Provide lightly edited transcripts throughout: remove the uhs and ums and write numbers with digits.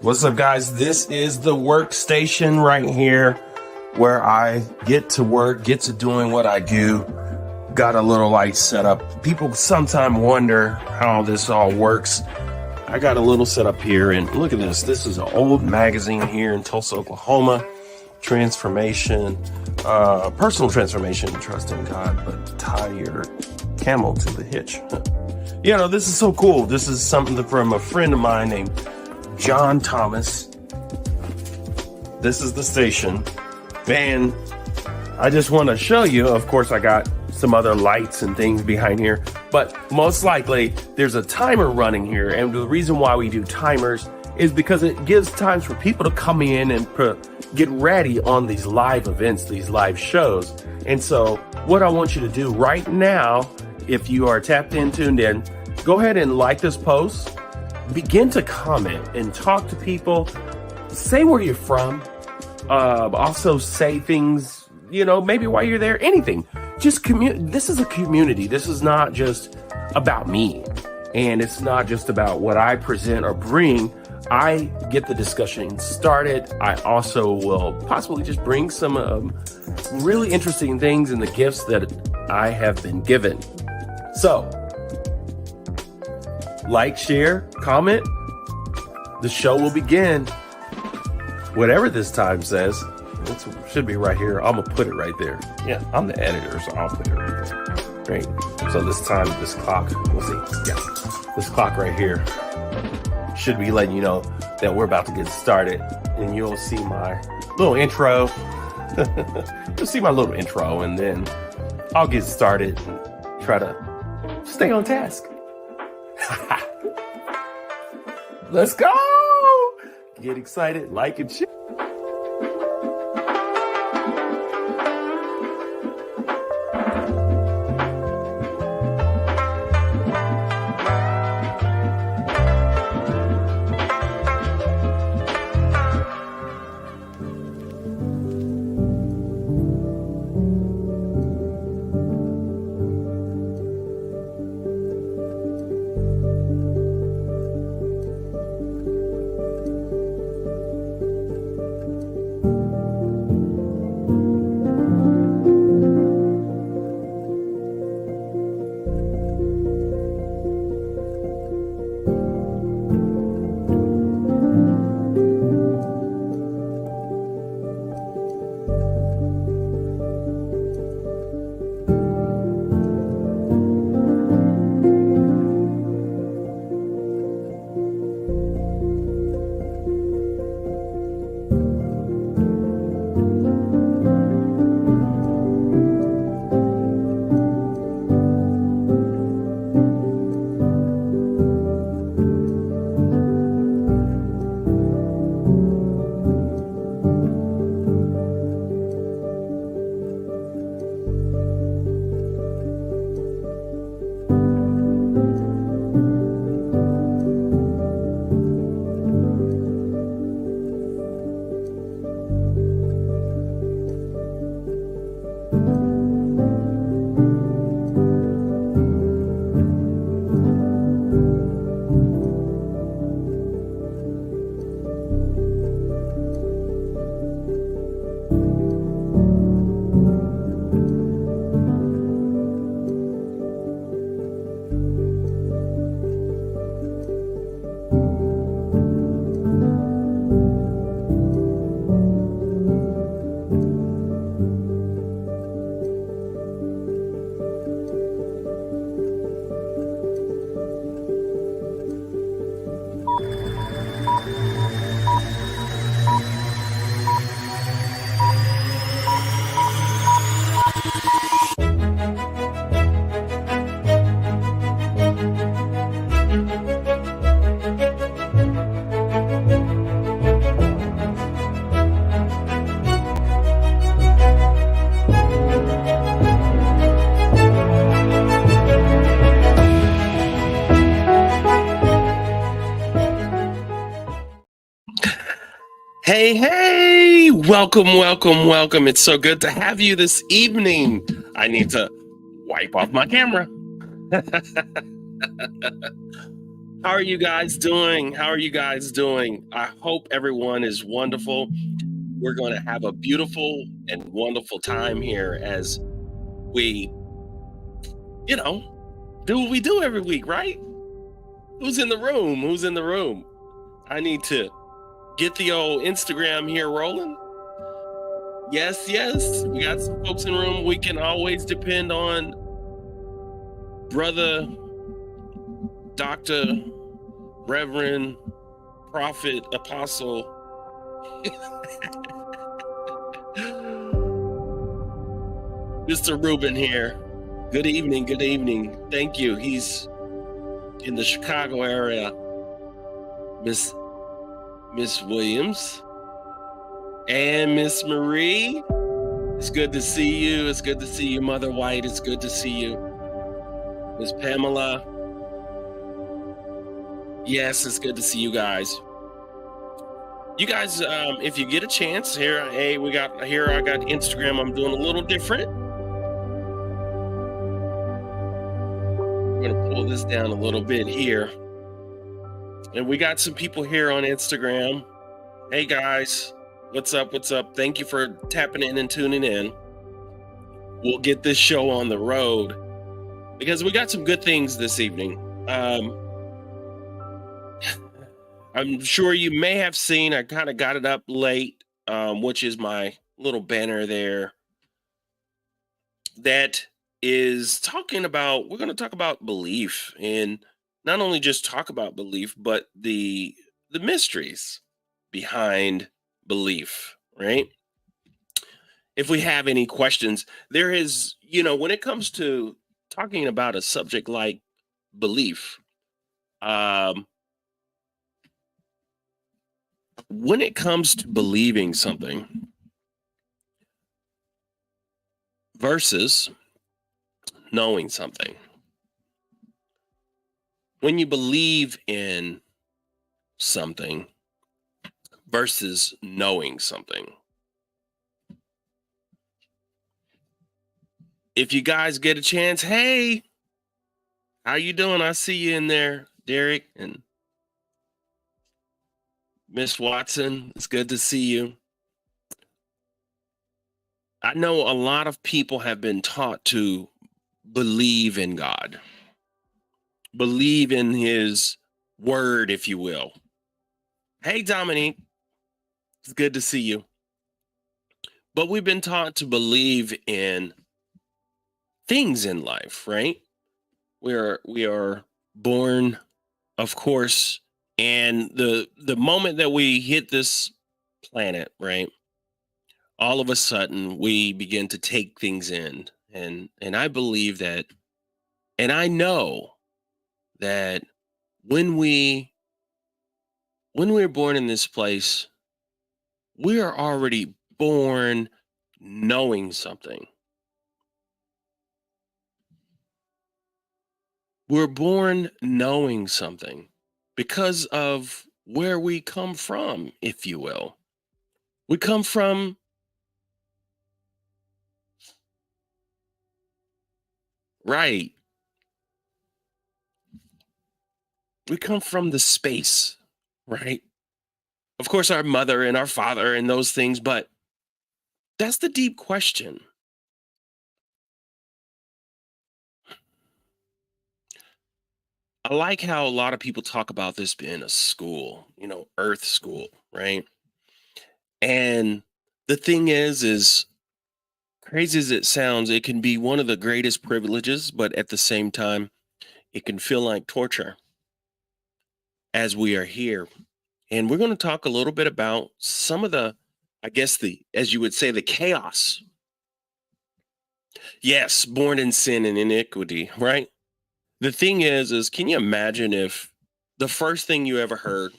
What's up, guys? This is the workstation right here where I get to work, get to doing what I do. Got a little light set up. People sometimes wonder how this all works. I got a little set up here, and look at this. This is an old magazine here in Tulsa, Oklahoma. Transformation, personal transformation, trust in God, but tie your camel to the hitch. You know, this is so cool. This is something from a friend of mine named John Thomas. This is the station, and I just want to show you. Of course, I got some other lights and things behind here, but most likely there's a timer running here. And the reason why we do timers is because it gives times for people to come in and get ready on these live events, these live shows. And so what I want you to do right now, if you are tapped in, tuned in, go ahead and like this post. Begin to comment and talk to people. Say where you're from. Also say things, you know, maybe while you're there, anything. Just this is a community. This is not just about me. And it's not just about what I present or bring. I get the discussion started. I also will possibly just bring some really interesting things and the gifts that I have been given. So, like, share, comment. The show will begin. Whatever this time says, it should be right here. I'm gonna put it right there. Yeah, I'm the editor, so I'll put it right there. Great. So this time, this clock, we'll see. Yeah, this clock right here should be letting you know that we're about to get started, and you'll see my little intro. You'll see my little intro, and then I'll get started and try to stay on task. Let's go! Get excited, like and share. Hey, welcome. It's so good to have you this evening. I need to wipe off my camera. How are you guys doing? How are you guys doing? I hope everyone is wonderful. We're going to have a beautiful and wonderful time here as we, do what we do every week, right? Who's in the room? Who's in the room? I need to get the old Instagram here rolling. Yes, yes. We got some folks in the room. We can always depend on brother, doctor, reverend, prophet, apostle. Mr. Rubin here. Good evening. Good evening. Thank you. He's in the Chicago area. Miss Williams and Miss Marie. It's good to see you. It's good to see you, Mother White. It's good to see you. Miss Pamela. Yes, it's good to see you guys. You guys, if you get a chance here, I got Instagram. I'm doing a little different. I'm gonna pull this down a little bit here. And we got some people here on Instagram. Hey guys, what's up? What's up? Thank you for tapping in and tuning in. We'll get this show on the road because we got some good things this evening. I'm sure you may have seen, I kind of got it up late, which is my little banner there that is talking about, we're going to talk about belief, and not only just talk about belief, but the mysteries behind belief, right? If we have any questions, there is, when it comes to talking about a subject like belief, when it comes to believing something versus knowing something, when you believe in something versus knowing something, if you guys get a chance, hey, how you doing? I see you in there, Derek and Miss Watson. It's good to see you. I know a lot of people have been taught to believe in God, believe in his word, if you will. Hey, Dominique, it's good to see you. But we've been taught to believe in things in life, right? We are born, of course, and the moment that we hit this planet, right? All of a sudden we begin to take things in, and I believe that, and I know that when we're born in this place, we are already born knowing something. We're born knowing something because of where we come from, if you will. We come from right. We come from the space, right? Of course, our mother and our father and those things, but that's the deep question. I like how a lot of people talk about this being a school, Earth school, right? And the thing is crazy as it sounds, it can be one of the greatest privileges, but at the same time, it can feel like torture as we are here. And we're going to talk a little bit about some of the, I guess, as you would say, the chaos. Yes, born in sin and iniquity, right? The thing is can you imagine if the first thing you ever heard,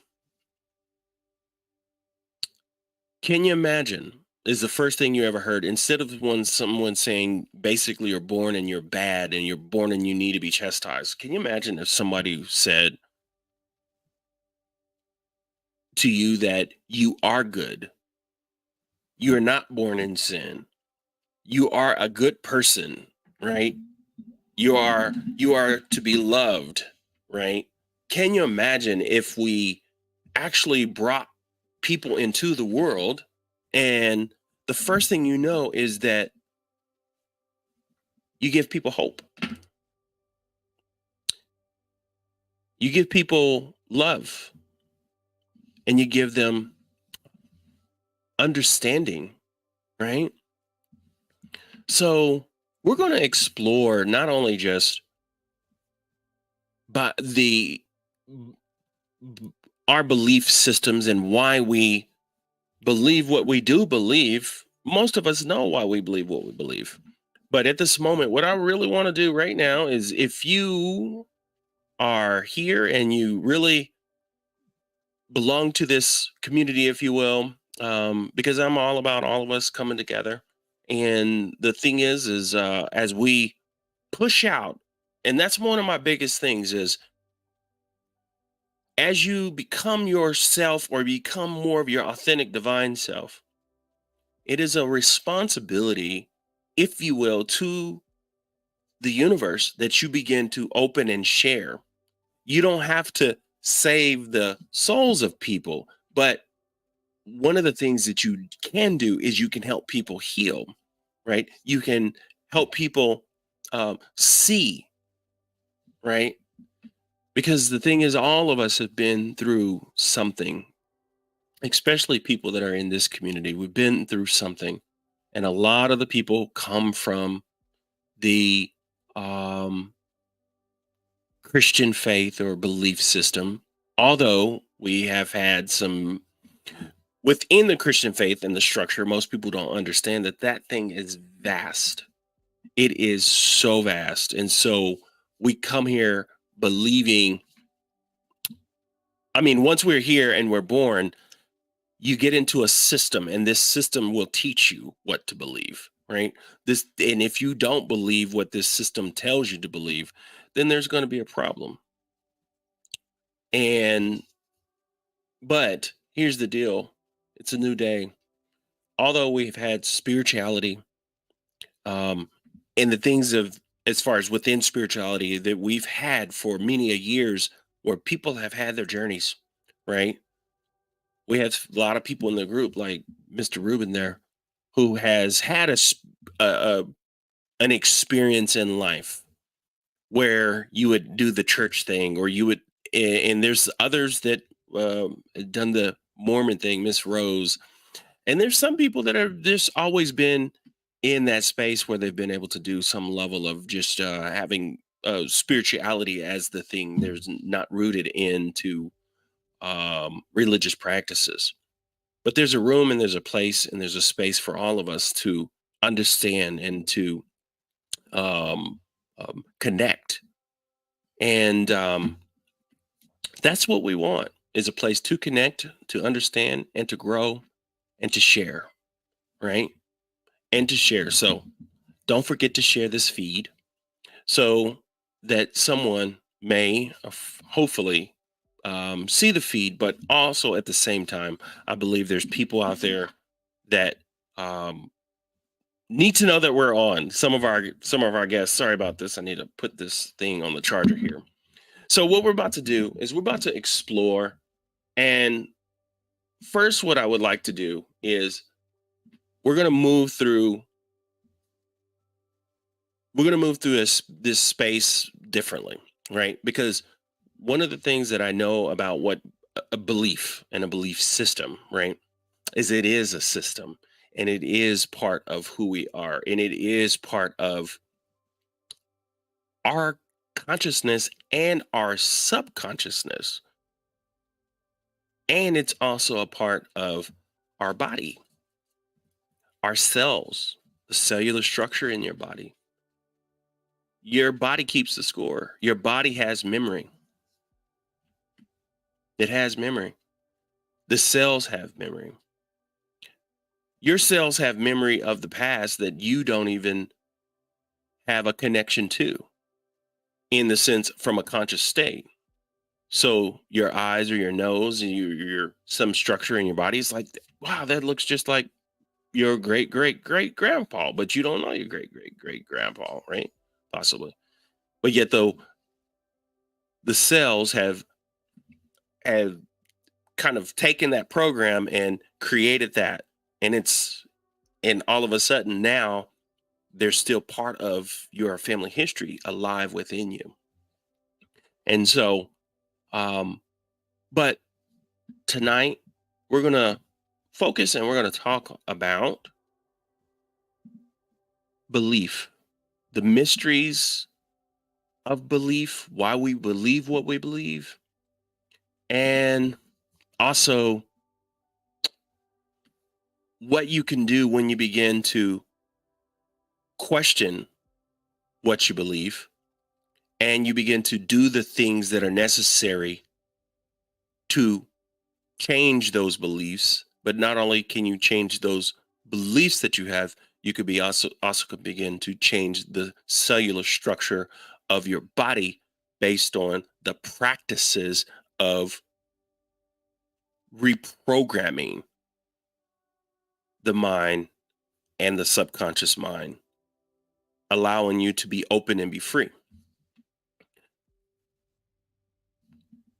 can you imagine, is the first thing you ever heard, instead of someone saying basically you're born and you're bad and you're born and you need to be chastised, can you imagine if somebody said to you that you are good, you are not born in sin, you are a good person, right? You are to be loved, right? can you imagine if we actually brought people into the world, and the first thing you know is that you give people hope, you give people love, and you give them understanding, right? So we're going to explore not only just but our belief systems and why we believe what we do believe. Most of us know why we believe what we believe. But at this moment, what I really want to do right now is, if you are here and you really belong to this community, if you will, because I'm all about all of us coming together. And the thing is as we push out, and that's one of my biggest things is, as you become yourself or become more of your authentic divine self, it is a responsibility, if you will, to the universe that you begin to open and share. You don't have to save the souls of people, but one of the things that you can do is you can help people heal, right? You can help people see, right? Because the thing is, all of us have been through something, especially people that are in this community. We've been through something. And a lot of the people come from the um, Christian faith or belief system, although we have had some within the Christian faith and the structure. Most people don't understand that that thing is vast. It is so vast. And so we come here believing, I mean, once we're here and we're born, you get into a system, and this system will teach you what to believe, right? This, and if you don't believe what this system tells you to believe, then there's going to be a problem. And but here's the deal. It's a new day. Although we've had spirituality, um, and the things of, as far as within spirituality, that we've had for many a years, where people have had their journeys, right? We have a lot of people in the group, like Mr. Rubin there, who has had an experience in life where you would do the church thing, or you would, and there's others that done the Mormon thing, Miss Rose, and there's some people that have just always been in that space where they've been able to do some level of just having spirituality as the thing. There's not rooted into religious practices. But there's a room and there's a place and there's a space for all of us to understand and to um, connect. And that's what we want, is a place to connect, to understand, and to grow, and to share, right? And to share. So don't forget to share this feed so that someone may hopefully see the feed, but also at the same time, I believe there's people out there that need to know that we're on. Some of our guests. Sorry about this. I need to put this thing on the charger here. So what we're about to do is we're about to explore. And first, what I would like to do is we're going to move through. We're going to move through this space differently, right? Because one of the things that I know about what a belief and a belief system, right, is it is a system, and it is part of who we are, and it is part of our consciousness and our subconsciousness, and it's also a part of our body, our cells, the cellular structure in your body. Your body keeps the score. Your body has memory. It has memory. The cells have memory. Your cells have memory of the past that you don't even have a connection to, in the sense from a conscious state. So your eyes or your nose and your some structure in your body is like, wow, that looks just like your great great great grandpa, but you don't know your great great great grandpa, right? Possibly. But yet though, the cells have have kind of taken that program and created that. And and all of a sudden now they're still part of your family history alive within you. And so, um, but tonight we're going to focus and we're going to talk about belief, the mysteries of belief, why we believe what we believe, and also what you can do when you begin to question what you believe and you begin to do the things that are necessary to change those beliefs. But not only can you change those beliefs that you have, you could be also could begin to change the cellular structure of your body based on the practices of reprogramming the mind and the subconscious mind, allowing you to be open and be free.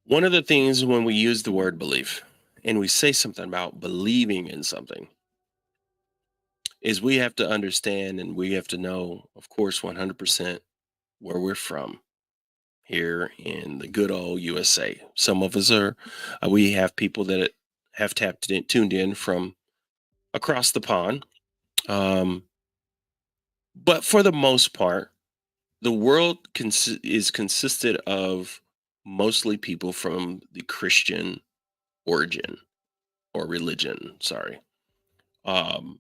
One of the things when we use the word belief and we say something about believing in something is we have to understand and we have to know, of course, 100% where we're from here in the good old USA. Some of us are, we have people that have tuned in from across the pond. Um, but for the most part, the world is consisted of mostly people from the Christian origin or religion. Sorry. Um,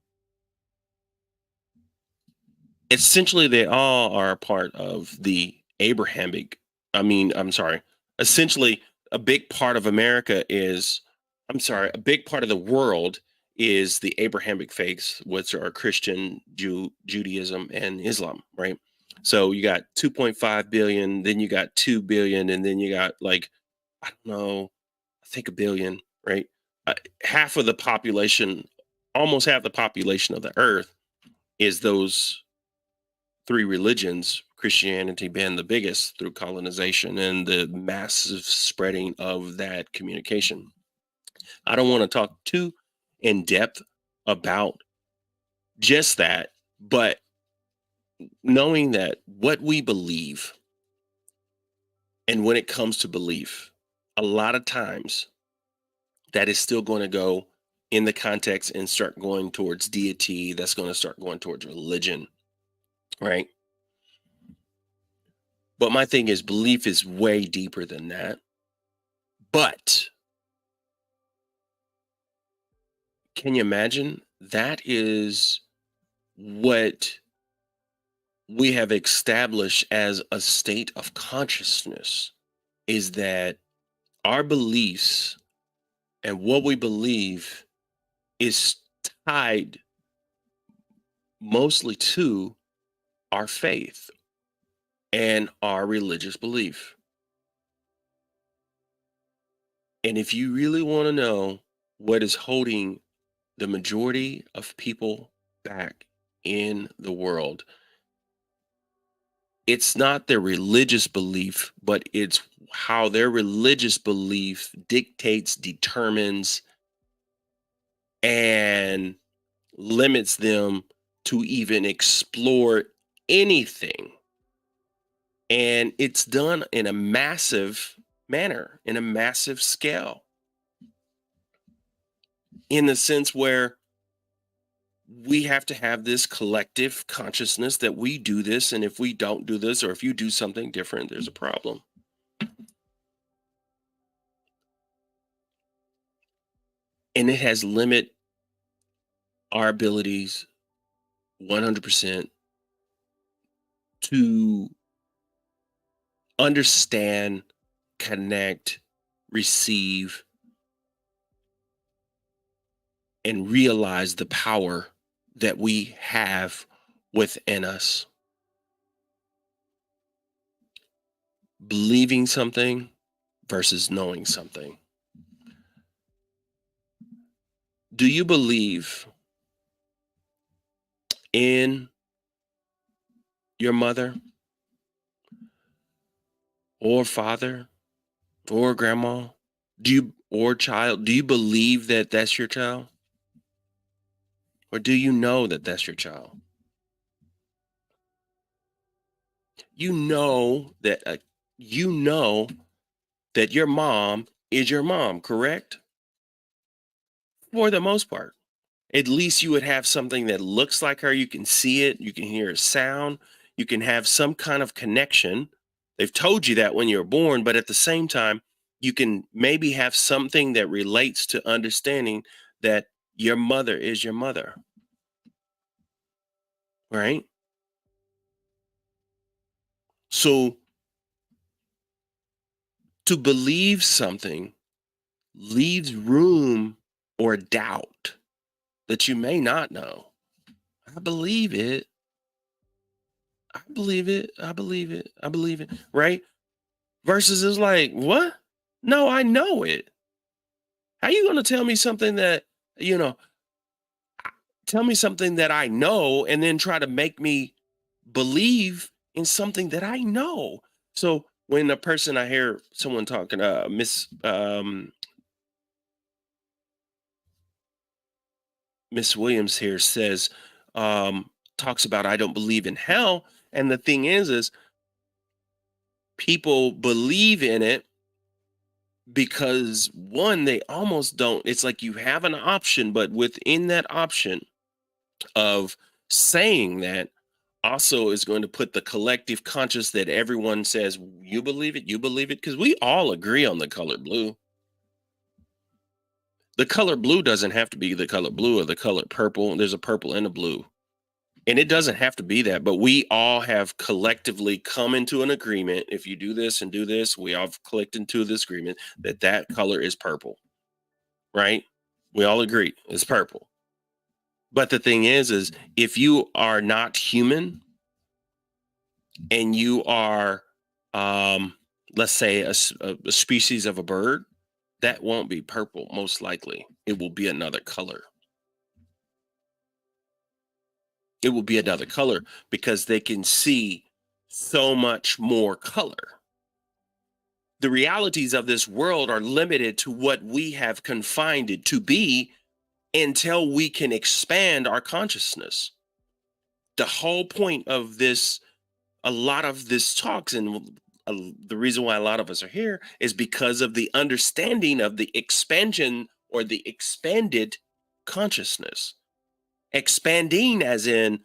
Essentially, they all are a part of the Abrahamic. I'm sorry. Essentially, a big part of America is, I'm sorry, a big part of the world is the Abrahamic faiths, which are Christian, Judaism, and Islam, right? So you got 2.5 billion, then you got 2 billion, and then you got like, I don't know, I think a billion, right? Half of the population, almost half the population of the earth is those three religions, Christianity being the biggest through colonization and the massive spreading of that communication. I don't want to talk too in depth about just that, but knowing that what we believe and when it comes to belief, a lot of times that is still going to go in the context and start going towards deity, that's going to start going towards religion, right? But my thing is, belief is way deeper than that. But can you imagine? That is what we have established as a state of consciousness is that our beliefs and what we believe is tied mostly to our faith and our religious belief. And if you really want to know what is holding the majority of people back in the world, it's not their religious belief, but it's how their religious belief dictates, determines, and limits them to even explore anything. And it's done in a massive manner, in a massive scale, in the sense where we have to have this collective consciousness that we do this. And if we don't do this, or if you do something different, there's a problem. And it has limit our abilities 100% to understand, connect, receive, and realize the power that we have within us. Believing something versus knowing something. Do you believe in your mother or father or grandma? Do you believe that that's your child? Or do you know that that's your child? You know that you know that your mom is your mom, correct? For the most part. At least you would have something that looks like her. You can see it, you can hear a sound, you can have some kind of connection. They've told you that when you're born, but at the same time, you can maybe have something that relates to understanding that your mother is your mother, right? So to believe something leaves room or doubt that you may not know. I believe it. I believe it. I believe it. I believe it. Right? Versus it's like, what? No, I know it. How you gonna tell me something that, you know, tell me something that I know and then try to make me believe in something that I know? So when a person I hear someone talking, Miss Williams here says, talks about I don't believe in hell. And the thing is people believe in it because one, they almost don't. It's like you have an option, but within that option of saying that also is going to put the collective conscious that everyone says, you believe it, because we all agree on the color blue. The color blue doesn't have to be the color blue or the color purple. There's a purple and a blue. And it doesn't have to be that, but we all have collectively come into an agreement. If you do this and do this, we all clicked into this agreement that that color is purple, right? We all agree it's purple. But the thing is if you are not human and you are, um, let's say, a species of a bird, that won't be purple. Most likely, it will be another color. It will be another color because they can see so much more color. The realities of this world are limited to what we have confined it to be until we can expand our consciousness. The whole point of this, a lot of this talks, and the reason why a lot of us are here is because of the understanding of the expansion or the expanded consciousness. Expanding, as in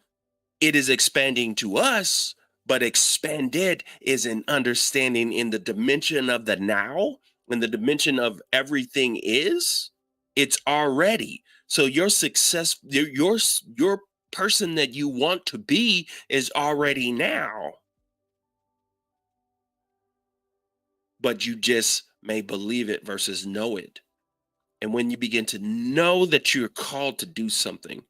it is expanding to us, but expanded is an understanding in the dimension of the now, in the dimension of everything is, it's already. So your success, your person that you want to be is already now, but you just may believe it versus know it. And when you begin to know that you're called to do something,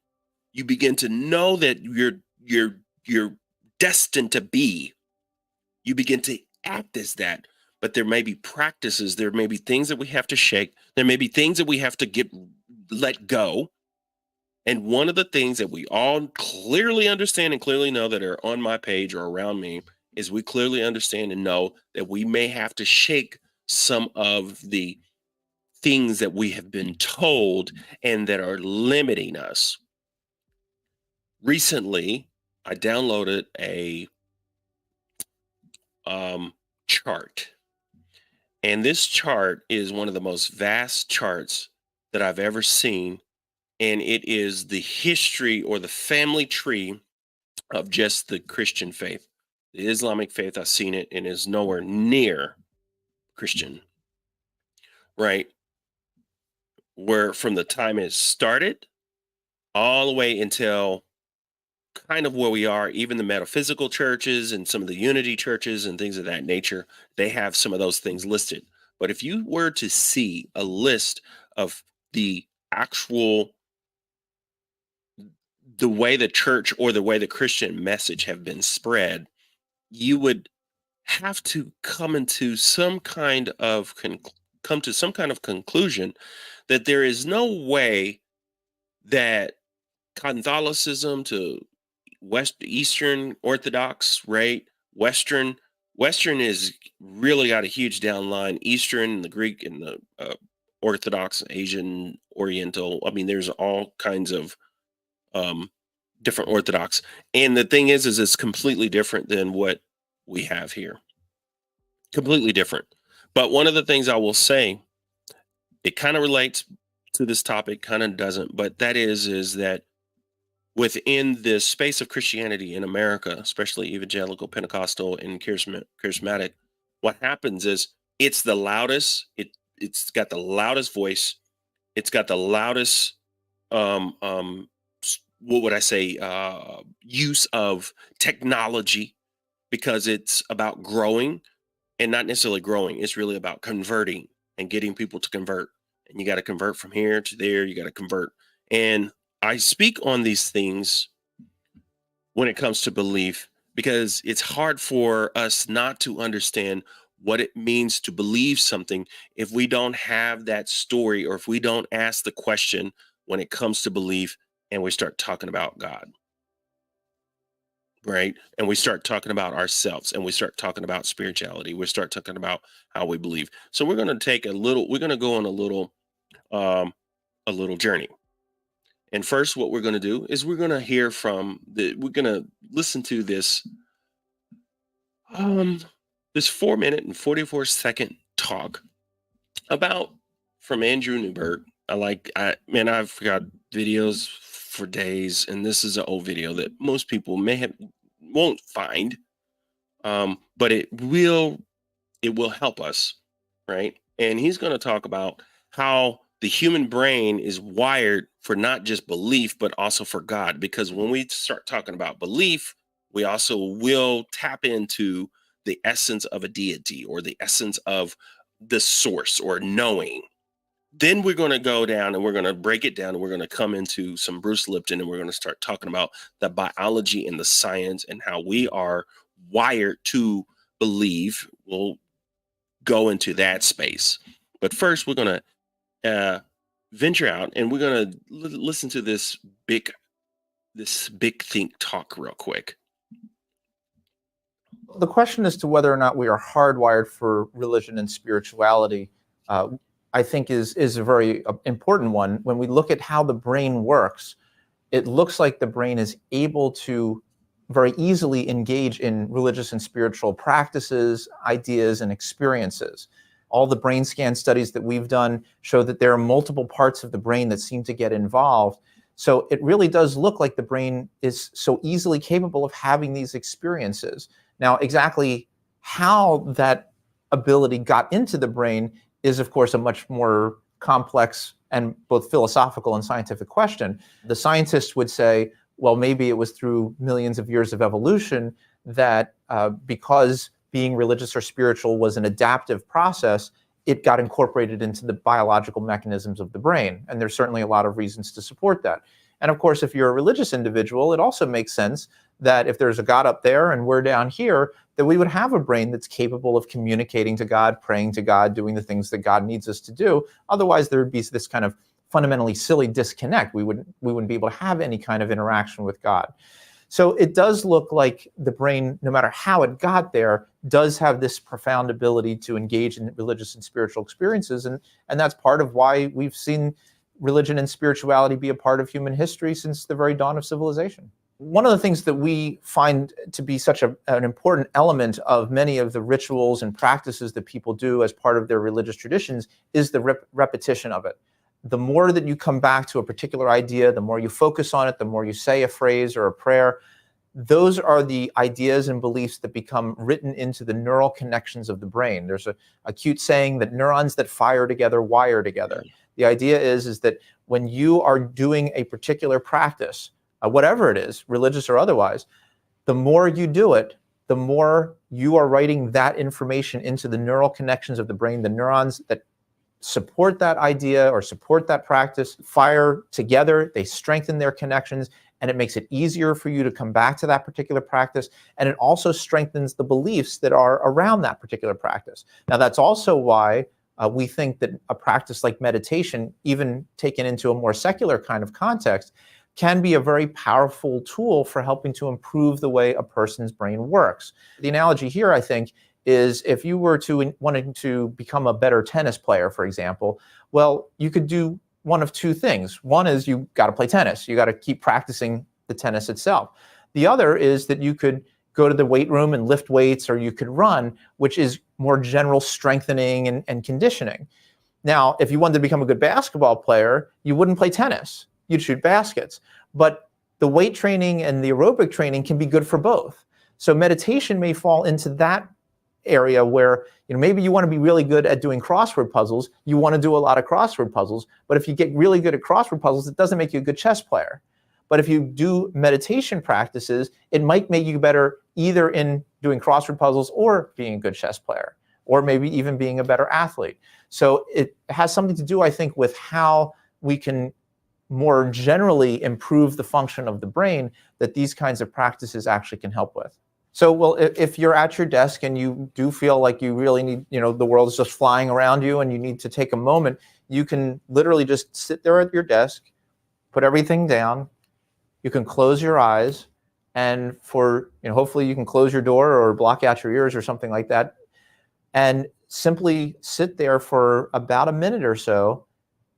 you begin to know that you're destined to be, you begin to act as that. But there may be practices, there may be things that we have to shake, there may be things that we have to let go. And one of the things that we all clearly understand and clearly know that are on my page or around me is we clearly understand and know that we may have to shake some of the things that we have been told and that are limiting us. Recently, I downloaded a chart. And this chart is one of the most vast charts that I've ever seen. And it is the history or the family tree of just the Christian faith. The Islamic faith, I've seen it and is nowhere near Christian, right? Where from the time it started all the way until kind of where we are, even the metaphysical churches and some of the unity churches and things of that nature, they have some of those things listed. But if you were to see a list of the actual, the way the church or the way the Christian message have been spread, you would have to come to some kind of conclusion that there is no way that Catholicism to Eastern Orthodox, right? Western Western is really got a huge downline. Eastern, the Greek, and the Orthodox, Asian, Oriental. I mean, there's all kinds of um, different Orthodox. And the thing is it's completely different than what we have here. Completely different. But one of the things I will say, it kind of relates to this topic, kind of doesn't, but that is that within this space of Christianity in America, especially evangelical, Pentecostal, and charismatic, what happens is it's the loudest. It's got the loudest voice. It's got the loudest. What would I say? Use of technology, because it's about growing, and not necessarily growing. It's really about converting and getting people to convert. And you got to convert from here to there. You got to convert. And I speak on these things when it comes to belief, because it's hard for us not to understand what it means to believe something if we don't have that story, or if we don't ask the question when it comes to belief, and we start talking about God, right? And we start talking about ourselves, and we start talking about spirituality. We start talking about how we believe. So we're going to go on a little journey. And first, what we're going to do is we're going to we're going to listen to this 4-minute and 44-second talk about from Andrew Newberg. I've got videos for days, and this is an old video that most people won't find, but it will help us, right? And he's going to talk about how the human brain is wired for not just belief, but also for God. Because when we start talking about belief, we also will tap into the essence of a deity, or the essence of the source, or knowing. Then we're going to go down and we're going to break it down, and we're going to come into some Bruce Lipton, and we're going to start talking about the biology and the science, and how we are wired to believe. We'll go into that space. But first, we're going to venture out, and we're going to listen to this big think talk real quick. The question as to whether or not we are hardwired for religion and spirituality, I think is a very important one. When we look at how the brain works, it looks like the brain is able to very easily engage in religious and spiritual practices, ideas, and experiences. All the brain scan studies that we've done show that there are multiple parts of the brain that seem to get involved. So it really does look like the brain is so easily capable of having these experiences. Now, exactly how that ability got into the brain is, of course, a much more complex and both philosophical and scientific question. The scientists would say, well, maybe it was through millions of years of evolution that because being religious or spiritual was an adaptive process, it got incorporated into the biological mechanisms of the brain. And there's certainly a lot of reasons to support that. And of course, if you're a religious individual, it also makes sense that if there's a God up there and we're down here, that we would have a brain that's capable of communicating to God, praying to God, doing the things that God needs us to do. Otherwise, there would be this kind of fundamentally silly disconnect. We wouldn't be able to have any kind of interaction with God. So it does look like the brain, no matter how it got there, does have this profound ability to engage in religious and spiritual experiences. And that's part of why we've seen religion and spirituality be a part of human history since the very dawn of civilization. One of the things that we find to be such an important element of many of the rituals and practices that people do as part of their religious traditions is the repetition of it. The more that you come back to a particular idea, the more you focus on it, the more you say a phrase or a prayer, those are the ideas and beliefs that become written into the neural connections of the brain. There's a cute saying that neurons that fire together wire together. The idea is that when you are doing a particular practice, whatever it is, religious or otherwise, the more you do it, the more you are writing that information into the neural connections of the brain. The neurons that support that idea or support that practice fire together, they strengthen their connections, and it makes it easier for you to come back to that particular practice. And it also strengthens the beliefs that are around that particular practice. Now, that's also why we think that a practice like meditation, even taken into a more secular kind of context, can be a very powerful tool for helping to improve the way a person's brain works. The analogy here, I think, is if you were to wanting to become a better tennis player, for example, well, you could do one of two things. One is you got to play tennis. You got to keep practicing the tennis itself. The other is that you could go to the weight room and lift weights, or you could run, which is more general strengthening and conditioning. Now, if you wanted to become a good basketball player, you wouldn't play tennis. You'd shoot baskets. But the weight training and the aerobic training can be good for both. So meditation may fall into that area where maybe you want to be really good at doing crossword puzzles. You want to do a lot of crossword puzzles. But if you get really good at crossword puzzles, it doesn't make you a good chess player. But if you do meditation practices, it might make you better either in doing crossword puzzles or being a good chess player, or maybe even being a better athlete. So it has something to do, I think, with how we can more generally improve the function of the brain that these kinds of practices actually can help with. So, well, if you're at your desk and you do feel like you really need, the world is just flying around you and you need to take a moment, you can literally just sit there at your desk, put everything down. You can close your eyes, and hopefully you can close your door or block out your ears or something like that, and simply sit there for about a minute or so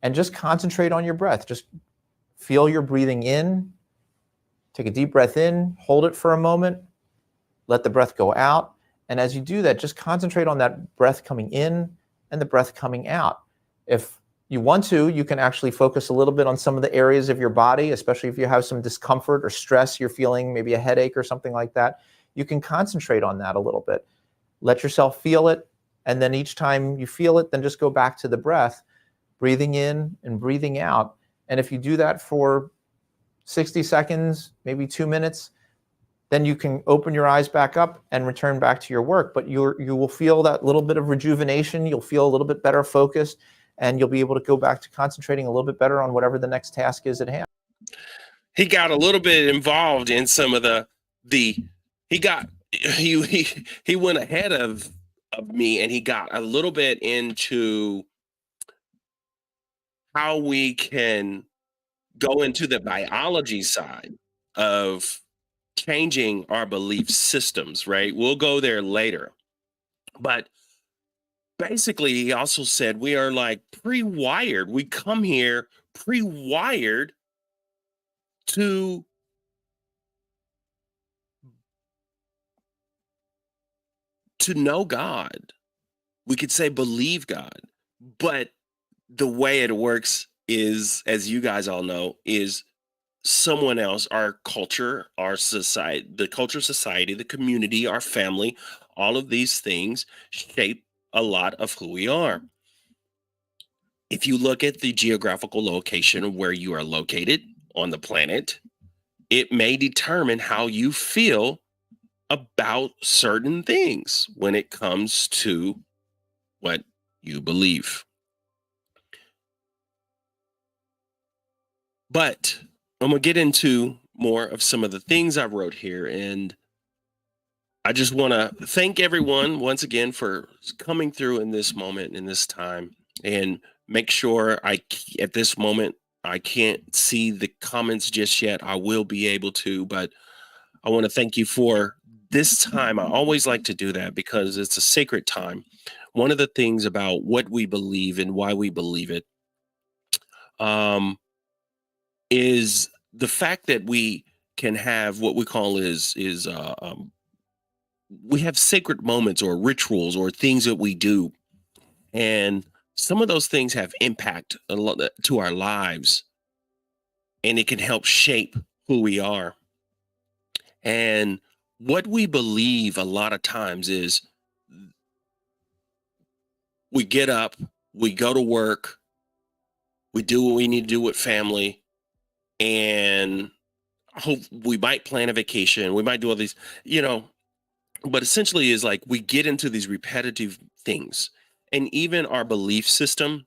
and just concentrate on your breath. Just feel your breathing in, take a deep breath in, hold it for a moment, let the breath go out. And as you do that, just concentrate on that breath coming in and the breath coming out. If you want to, you can actually focus a little bit on some of the areas of your body, especially if you have some discomfort or stress, you're feeling maybe a headache or something like that. You can concentrate on that a little bit. Let yourself feel it. And then each time you feel it, then just go back to the breath, breathing in and breathing out. And if you do that for 60 seconds, maybe 2 minutes, then you can open your eyes back up and return back to your work. But you will feel that little bit of rejuvenation. You'll feel a little bit better focused, and you'll be able to go back to concentrating a little bit better on whatever the next task is at hand. He got a little bit involved in some of he went ahead of me, and he got a little bit into how we can go into the biology side of changing our belief systems, right? We'll go there later. But basically, he also said we are like pre-wired. We come here pre-wired to know God. We could say believe God. But the way it works is, as you guys all know, is someone else, our culture, our society, the culture, society, the community, our family, all of these things shape a lot of who we are. If you look at the geographical location of where you are located on the planet, it may determine how you feel about certain things when it comes to what you believe. But I'm going to get into more of some of the things I wrote here. And I just want to thank everyone once again for coming through in this moment, in this time, and make sure at this moment, I can't see the comments just yet. I will be able to, but I want to thank you for this time. I always like to do that because it's a sacred time. One of the things about what we believe and why we believe it, is the fact that we can have what we call we have sacred moments or rituals or things that we do, and some of those things have impact a lot to our lives, and it can help shape who we are. And what we believe a lot of times is we get up, we go to work, we do what we need to do with family, and hope we might plan a vacation, we might do all these, but essentially is like we get into these repetitive things, and even our belief system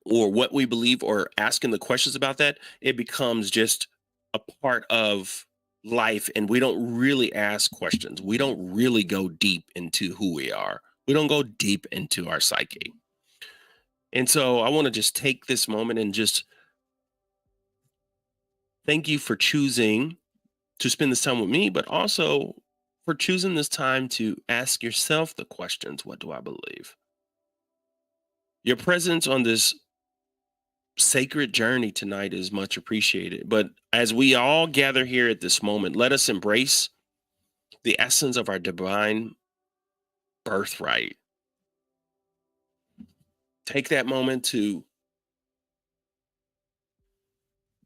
or what we believe or asking the questions about that, it becomes just a part of life, and we don't really ask questions. We don't really go deep into who we are. We don't go deep into our psyche. And so I want to just take this moment and just Thank you for choosing to spend this time with me, but also for choosing this time to ask yourself the questions. What do I believe? Your presence on this sacred journey tonight is much appreciated. But as we all gather here at this moment, let us embrace the essence of our divine birthright. Take that moment to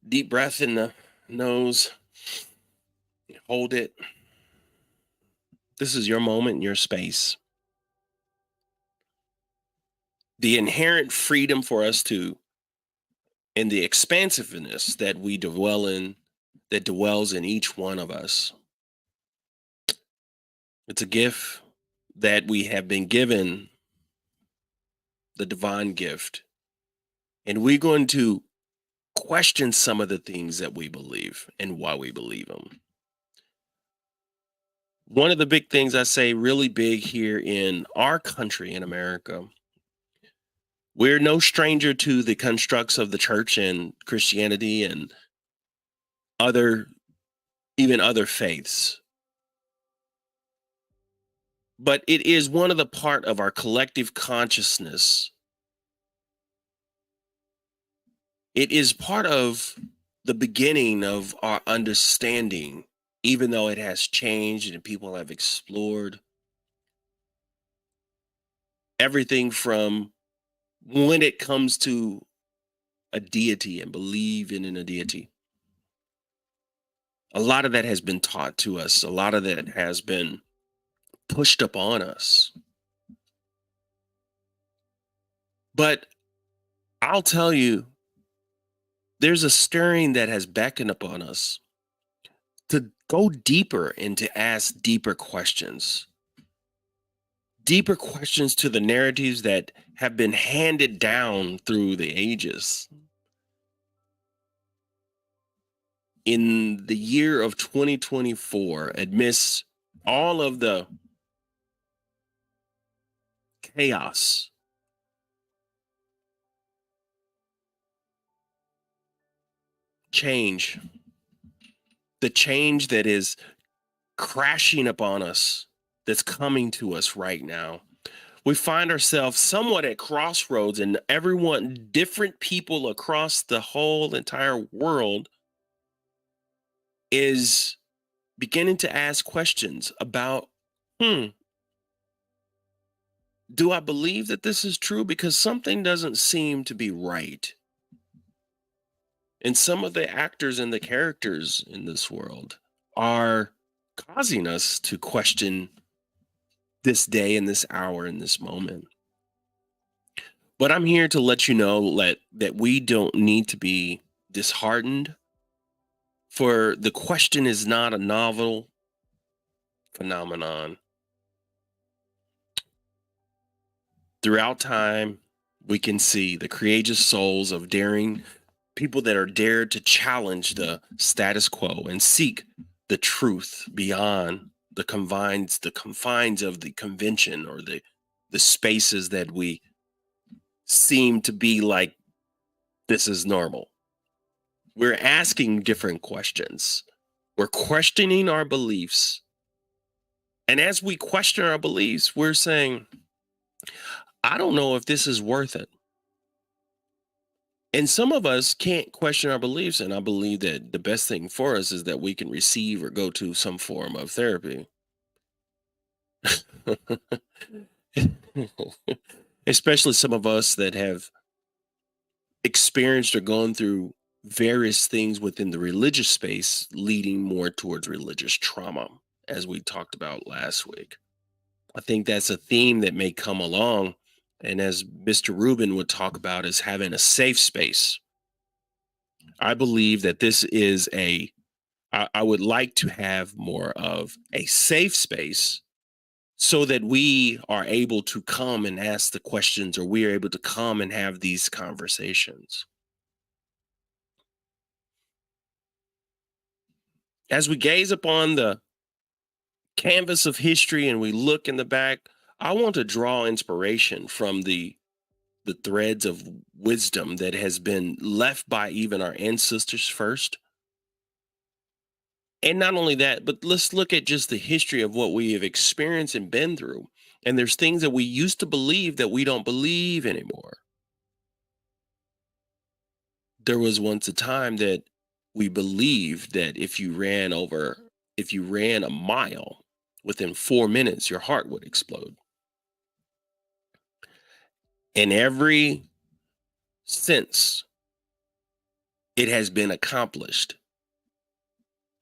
deep breath in the nose, hold it. This is your moment, your space. The inherent freedom for us to, and the expansiveness that we dwell in, that dwells in each one of us. It's a gift that we have been given, the divine gift. And we're going to question some of the things that we believe and why we believe them. One of the big things I say really big here in our country, in America, we're no stranger to the constructs of the church and Christianity and even other faiths. But it is one of the part of our collective consciousness. It is part of the beginning of our understanding, even though it has changed and people have explored everything from when it comes to a deity and believing in a deity. A lot of that has been taught to us. A lot of that has been pushed upon us. But I'll tell you, there's a stirring that has beckoned upon us to go deeper and to ask deeper questions to the narratives that have been handed down through the ages. In the year of 2024, amidst all of the chaos, the change that is crashing upon us, that's coming to us right now, we find ourselves somewhat at crossroads, and different people across the whole entire world is beginning to ask questions about, do I believe that this is true? Because something doesn't seem to be right. And some of the actors and the characters in this world are causing us to question this day and this hour and this moment. But I'm here to let you know that we don't need to be disheartened, for the question is not a novel phenomenon. Throughout time, we can see the courageous souls of daring people that are dared to challenge the status quo and seek the truth beyond the confines of the convention or the spaces that we seem to be like, this is normal. We're asking different questions. We're questioning our beliefs. And as we question our beliefs, we're saying, I don't know if this is worth it. And some of us can't question our beliefs. And I believe that the best thing for us is that we can receive or go to some form of therapy. Especially some of us that have experienced or gone through various things within the religious space, leading more towards religious trauma, as we talked about last week. I think that's a theme that may come along. And as Mr. Rubin would talk about, is having a safe space. I believe that this is I would like to have more of a safe space so that we are able to come and ask the questions, or we are able to come and have these conversations. As we gaze upon the canvas of history and we look in the back, I want to draw inspiration from the threads of wisdom that has been left by even our ancestors first, And not only that, but let's look at just the history of what we have experienced and been through. And there's things that we used to believe that we don't believe anymore. There was once a time that we believed that if you ran a mile within 4 minutes, your heart would explode. And every since it has been accomplished,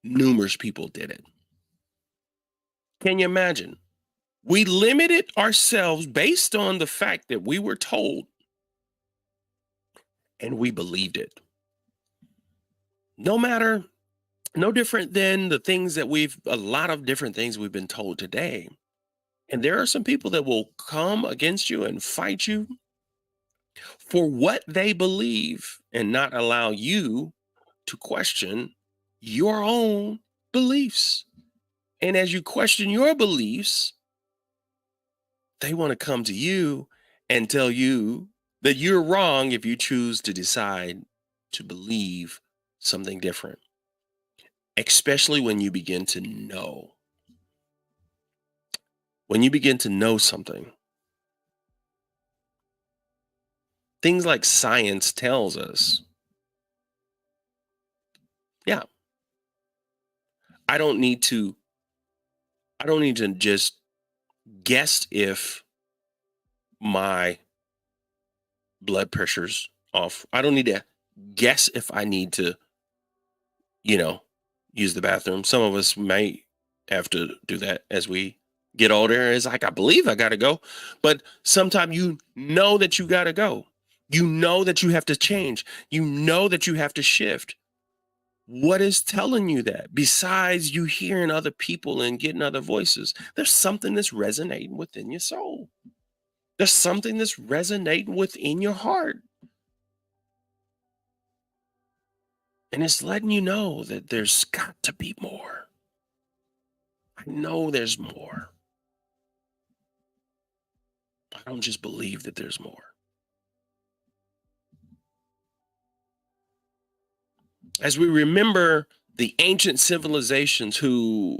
numerous people did it. Can you imagine? We limited ourselves based on the fact that we were told and we believed it. No matter, no different than a lot of different things we've been told today. And there are some people that will come against you and fight you for what they believe and not allow you to question your own beliefs. And as you question your beliefs, they want to come to you and tell you that you're wrong if you choose to decide to believe something different, especially when you begin to know. When you begin to know something, things like science tells us, yeah, I don't need to I don't need to just guess if my blood pressure's off. I don't need to guess if I need to, you know, use the bathroom. Some of us may have to do that as we get older. It's like, I believe I got to go. But sometimes you know that you got to go. You know that you have to change. You know that you have to shift. What is telling you that besides you hearing other people and getting other voices? There's something that's resonating within your soul. There's something that's resonating within your heart. And it's letting you know that there's got to be more. I know there's more. I don't just believe that there's more. As we remember the ancient civilizations who,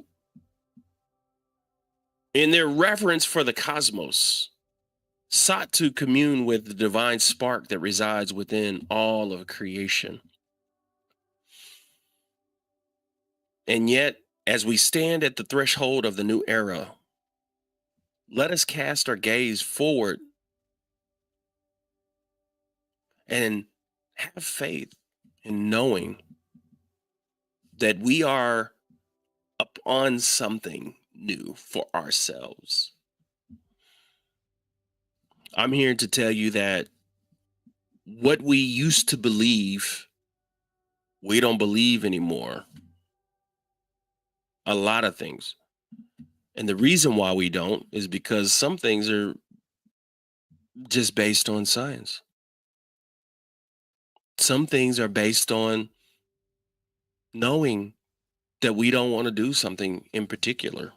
in their reverence for the cosmos, sought to commune with the divine spark that resides within all of creation. And yet, as we stand at the threshold of the new era, let us cast our gaze forward and have faith in knowing that we are up on something new for ourselves. I'm here to tell you that what we used to believe, we don't believe anymore. A lot of things. And the reason why we don't is because some things are just based on science. Some things are based on knowing that we don't want to do something in particular.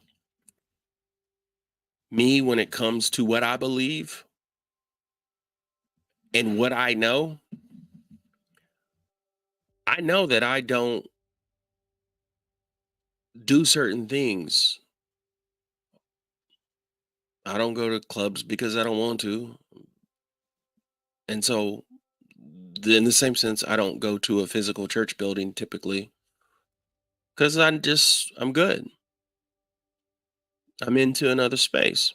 Me, when it comes to what I believe and what I know that I don't do certain things. I don't go to clubs because I don't want to. And so, in the same sense, I don't go to a physical church building typically because I'm good. I'm into another space.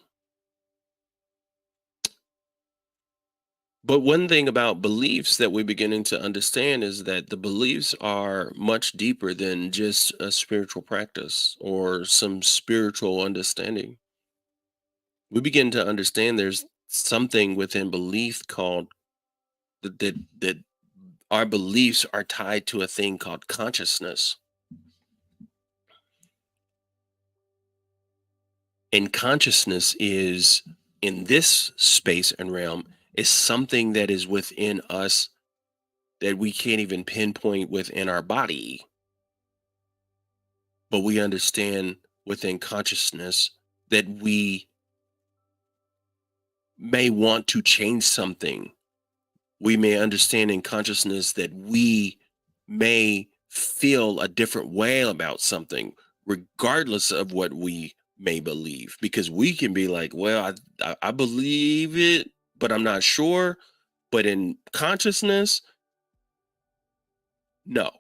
But one thing about beliefs that we're beginning to understand is that the beliefs are much deeper than just a spiritual practice or some spiritual understanding. We begin to understand there's something within belief called that our beliefs are tied to a thing called consciousness. And consciousness is, in this space and realm, is something that is within us that we can't even pinpoint within our body. But we understand within consciousness that we may want to change something. We may understand in consciousness that we may feel a different way about something, regardless of what we may believe, because we can be like, well, I believe it, but I'm not sure. But in consciousness, no.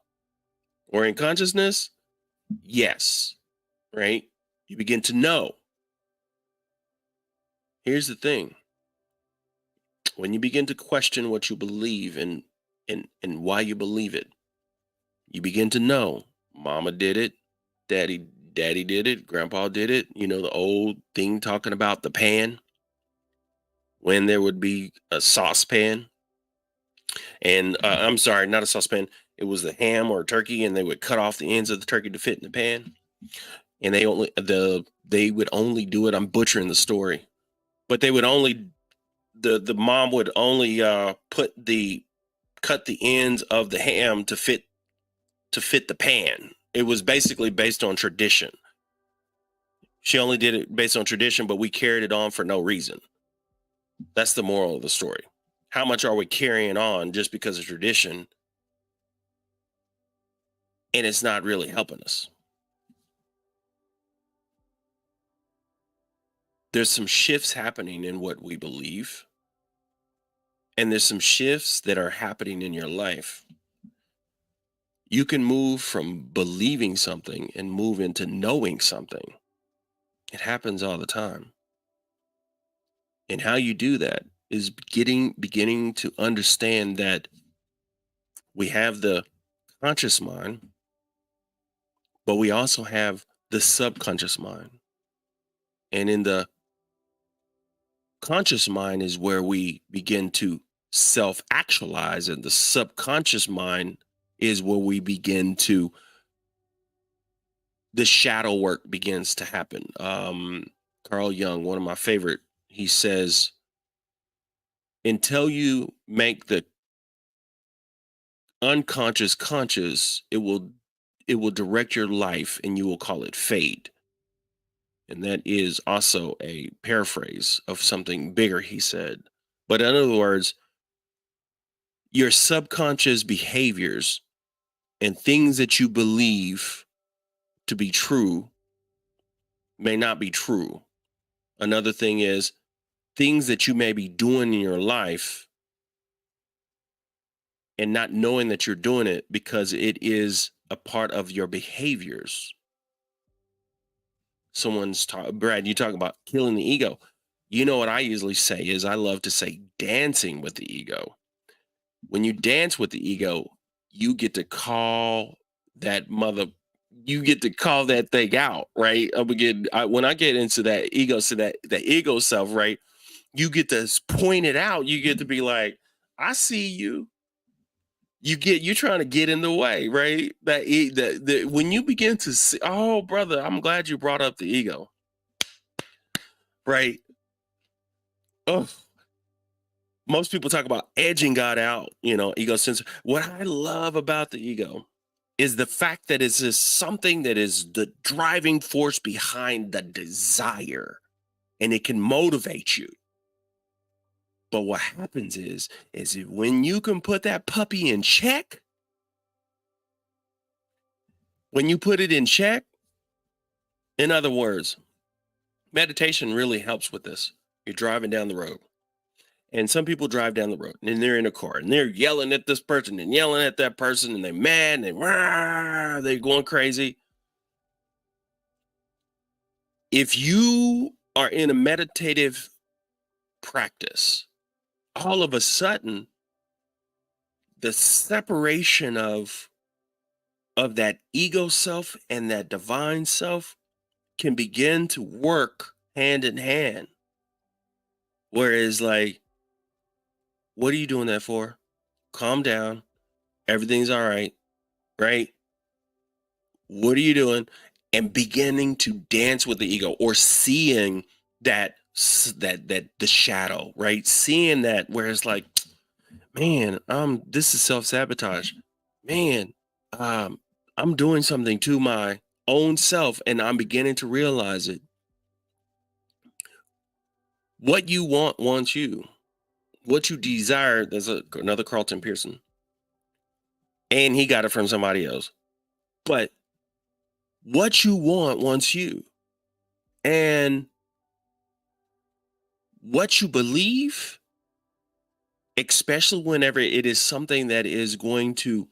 Or in consciousness, yes. Right? You begin to know. Here's the thing. When you begin to question what you believe and why you believe it, you begin to know mama did it, daddy did it, grandpa did it. You know, the old thing talking about the pan, when there would be a saucepan, and I'm sorry, not a saucepan. It was the ham or turkey, and they would cut off the ends of the turkey to fit in the pan. And they would only do it. I'm butchering the story, but they would only the mom would only cut the ends of the ham to fit the pan. It was basically based on tradition. She only did it based on tradition, but we carried it on for no reason. That's the moral of the story. How much are we carrying on just because of tradition, and it's not really helping us? There's some shifts happening in what we believe, and there's some shifts that are happening in your life. You can move from believing something and move into knowing something. It happens all the time. And how you do that is beginning to understand that we have the conscious mind, but we also have the subconscious mind. And in the conscious mind is where we begin to self-actualize, and the subconscious mind is where we begin to the shadow work begins to happen. Carl Jung, one of my favorite, he says, until you make the unconscious conscious, it will direct your life, and you will call it fate. And that is also a paraphrase of something bigger he said. But in other words, your subconscious behaviors and things that you believe to be true may not be true. Another thing is things that you may be doing in your life and not knowing that you're doing it because it is a part of your behaviors. Brad, you talk about killing the ego. You know what I usually say is I love to say dancing with the ego. When you dance with the ego, you get to call that thing out, right? When I get into that ego, so that the ego self, right? You get to point it out. You get to be like, I see you. You're trying to get in the way, right? When you begin to see, oh, brother, I'm glad you brought up the ego, right? Oh, most people talk about edging God out, ego sense. What I love about the ego is the fact that it's just something that is the driving force behind the desire, and it can motivate you. But what happens is when you can put that puppy in check, when you put it in check, in other words, meditation really helps with this. You're driving down the road, and some people drive down the road and they're in a car and they're yelling at this person and yelling at that person, and they're mad and they're going crazy. If you are in a meditative practice, all of a sudden, the separation of that ego self and that divine self can begin to work hand in hand. Whereas, like, what are you doing that for? Calm down. Everything's all right, right? What are you doing? And beginning to dance with the ego, or seeing that the shadow, right? Seeing that where it's like, man, this is self-sabotage. Man, I'm doing something to my own self, and I'm beginning to realize it. What you want wants you. What you desire, there's another Carlton Pearson. And he got it from somebody else. But what you want wants you. And what you believe, especially whenever it is something that is going to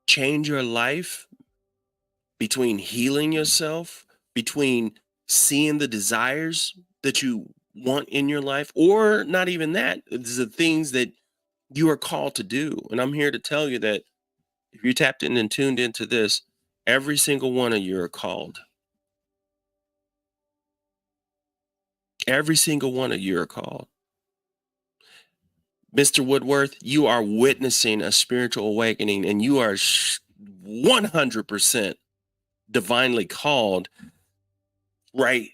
change your life, between healing yourself, between seeing the desires that you want in your life, or not even that, it's the things that you are called to do. And I'm here to tell you that if you tapped in and tuned into this, every single one of you are called. Every single one of you are called. Mr. Woodworth, you are witnessing a spiritual awakening, and you are 100% divinely called, right?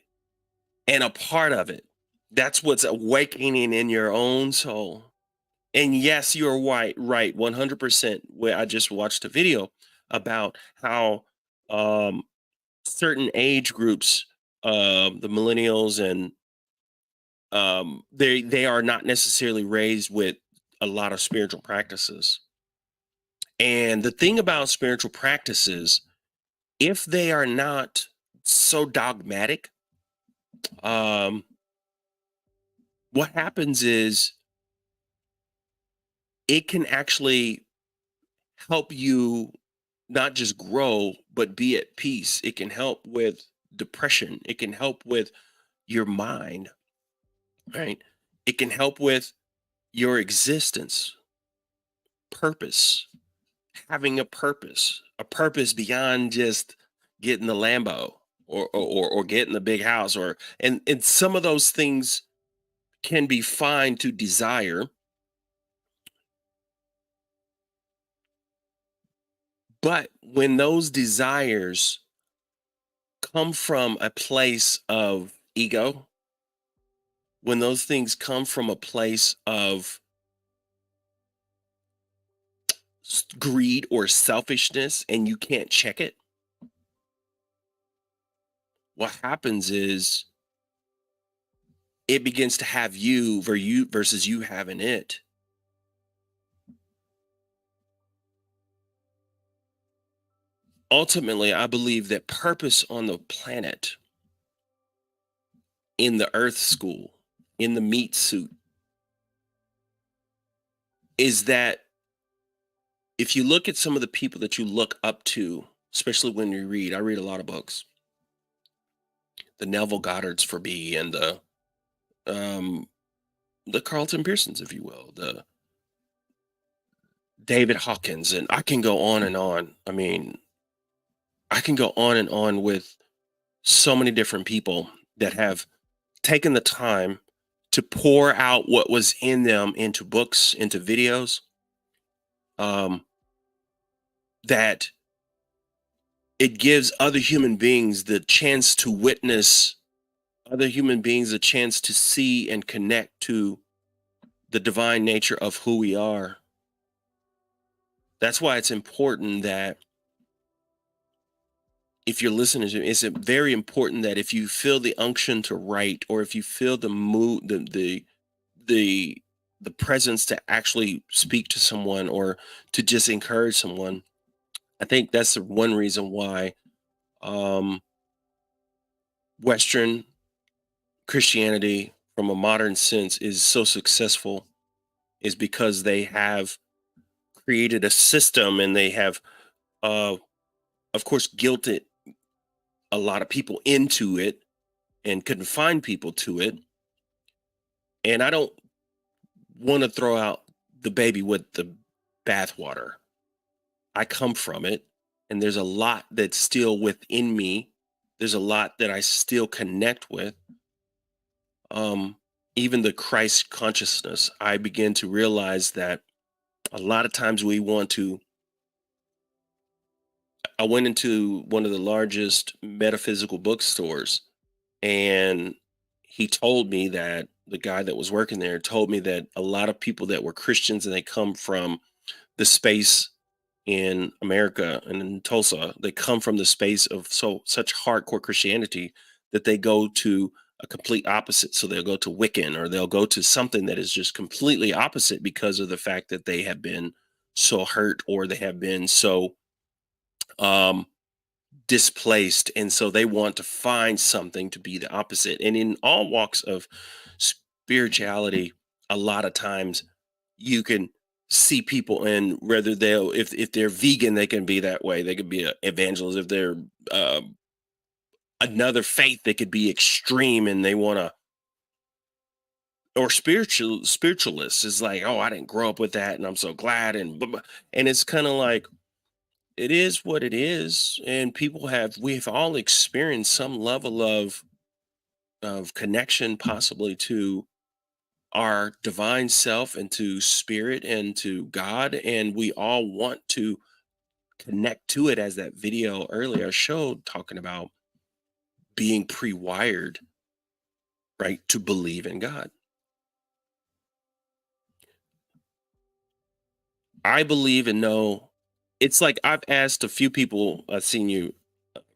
And a part of it. That's what's awakening in your own soul. And yes, you're right, 100%. Where I just watched a video about how certain age groups, the millennials, and they are not necessarily raised with a lot of spiritual practices. And the thing about spiritual practices, if they are not so dogmatic, um, what happens is it can actually help you not just grow, but be at peace. It can help with depression. It can help with your mind, right? It can help with your existence, purpose, having a purpose beyond just getting the Lambo or getting the big house, and some of those things can be fine to desire, but when those desires come from a place of ego, when those things come from a place of greed or selfishness and you can't check it, what happens is it begins to have you versus you having it. Ultimately, I believe that purpose on the planet, in the earth school, in the meat suit, is that if you look at some of the people that you look up to, especially when you read, I read a lot of books, the Neville Goddards for me, and um, the Carlton Pearsons, if you will, the David Hawkins, and I can go on and on. I mean, I can go on and on with so many different people that have taken the time to pour out what was in them into books, into videos, um, that it gives other human beings the chance to witness, other human beings a chance to see and connect to the divine nature of who we are. That's why it's important that if you're listening to me, it's very important that if you feel the unction to write, or if you feel the mood, the the presence to actually speak to someone or to just encourage someone, I think that's the one reason why um, Western Christianity, from a modern sense, is so successful, is because they have created a system, and they have, uh, of course, guilted a lot of people into it and confine people to it. And I don't want to throw out the baby with the bathwater. I come from it, and there's a lot that's still within me. There's a lot that I still connect with. Um, Even the Christ consciousness, I begin to realize that a lot of times we want to. I went into one of the largest metaphysical bookstores, and he told me that the guy that was working there told me that a lot of people that were Christians, and they come from the space in America and in Tulsa, they come from the space of such hardcore Christianity that they go to a complete opposite. So they'll go to Wiccan, or they'll go to something that is just completely opposite, because of the fact that they have been so hurt, or they have been so displaced, and so they want to find something to be the opposite. And in all walks of spirituality, a lot of times you can see people in, whether they'll, if they're vegan, they can be that way. They could be an evangelist. If they're uh, another faith, they could be extreme and they want to, or spiritualists is like, oh, I didn't grow up with that and I'm so glad, and blah, blah. And it's kind of like, it is what it is, and we've all experienced some level of connection, possibly to our divine self and to spirit and to God, and we all want to connect to it, as that video earlier showed, talking about being pre-wired, right, to believe in God. I believe and know. It's like, I've asked a few people, I've seen you,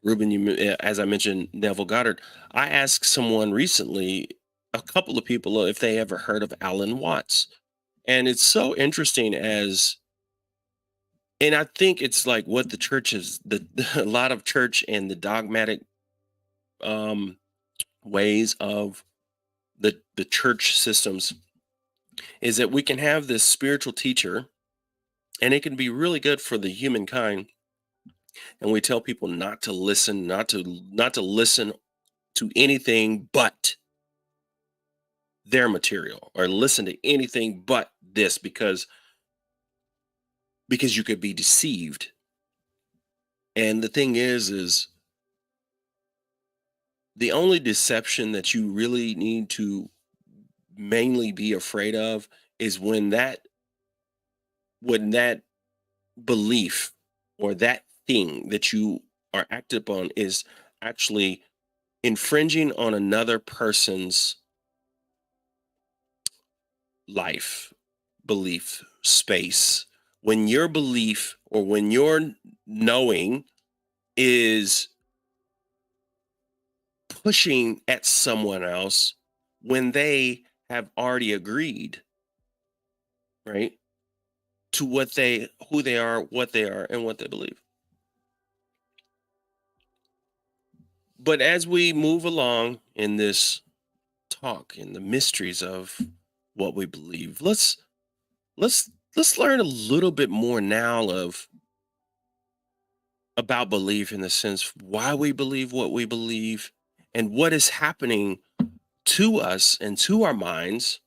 Ruben, as I mentioned, Neville Goddard. I asked someone recently, a couple of people, if they ever heard of Alan Watts. And it's so interesting, and I think it's like what the church is, a lot of church and the dogmatic um, ways of the church systems, is that we can have this spiritual teacher, and it can be really good for the humankind. And we tell people not to listen, not to listen to anything but their material, or listen to anything but this, because you could be deceived. And the thing is the only deception that you really need to mainly be afraid of is when that belief or that thing that you are acted upon is actually infringing on another person's life, belief, space. When your belief, or when your knowing, is pushing at someone else when they have already agreed, right, to who they are, what they are, and what they believe. But as we move along in this talk, in the mysteries of what we believe, let's learn a little bit more now about belief, in the sense why we believe what we believe, and what is happening to us and to our minds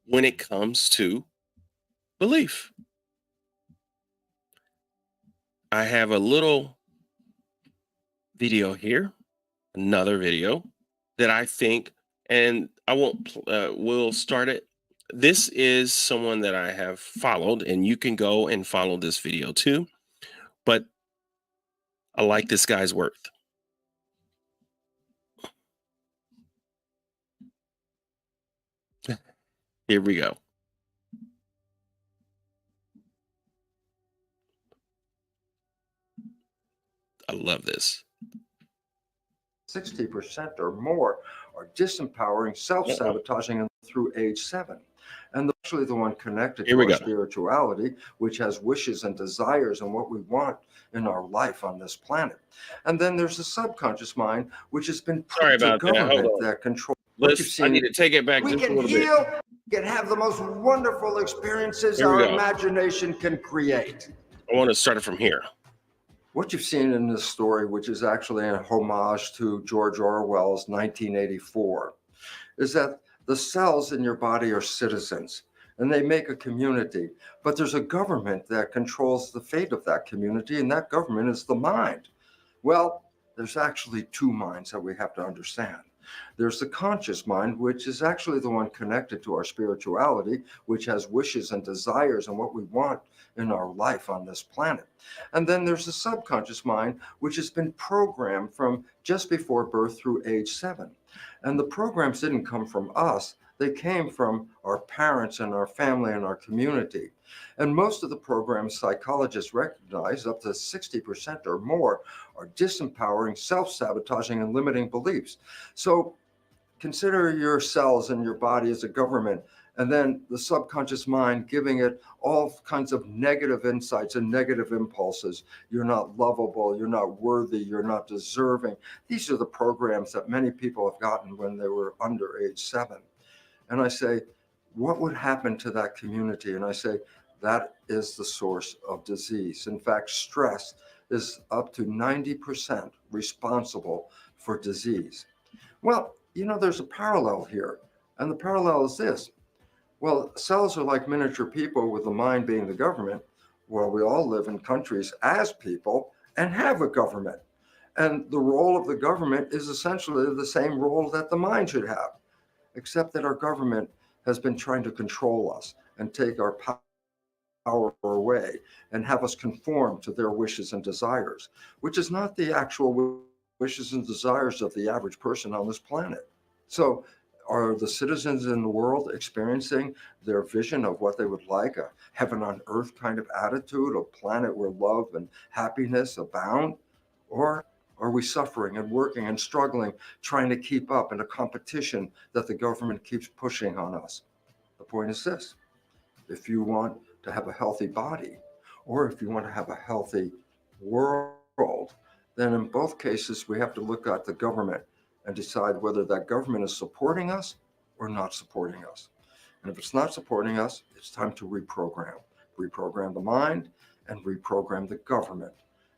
when it comes to belief. I have a little video here, another video that I think, and I won't, we'll start it. This is someone that I have followed, and you can go and follow this video too. But I like this guy's work. Here we go. I love this. 60% or more are disempowering, self-sabotaging, and through age 7. And actually the one connected to our spirituality, which has wishes and desires and what we want in our life on this planet. And then there's the subconscious mind, which has been put to government that control. I need to take it back just a little bit. We can have the most wonderful experiences our imagination can create. I want to start it from here. What you've seen in this story, which is actually a homage to George Orwell's 1984, is that the cells in your body are citizens and they make a community, but there's a government that controls the fate of that community, and that government is the mind. Well, there's actually two minds that we have to understand. There's the conscious mind, which is actually the one connected to our spirituality, which has wishes and desires and what we want in our life on this planet. And then there's the subconscious mind, which has been programmed from just before birth through age 7. And the programs didn't come from us. They came from our parents and our family and our community. And most of the programs psychologists recognize, up to 60% or more, are disempowering, self-sabotaging, and limiting beliefs. So consider your cells and your body as a government, And then the subconscious mind giving it all kinds of negative insights and negative impulses. You're not lovable, you're not worthy, you're not deserving. These are the programs that many people have gotten when they were under age 7. And I say, what would happen to that community? And I say, that is the source of disease. In fact, stress is up to 90% responsible for disease. Well, there's a parallel here. And the parallel is this. Well, cells are like miniature people, with the mind being the government. Well, we all live in countries as people and have a government. And the role of the government is essentially the same role that the mind should have, except that our government has been trying to control us and take our power away and have us conform to their wishes and desires, which is not the actual wishes and desires of the average person on this planet. So, are the citizens in the world experiencing their vision of what they would like, a heaven on earth kind of attitude, a planet where love and happiness abound? Or are we suffering and working and struggling, trying to keep up in a competition that the government keeps pushing on us? The point is this: if you want to have a healthy body, or if you want to have a healthy world, then in both cases, we have to look at the government and decide whether that government is supporting us or not supporting us. And if it's not supporting us, it's time to reprogram the mind and reprogram the government.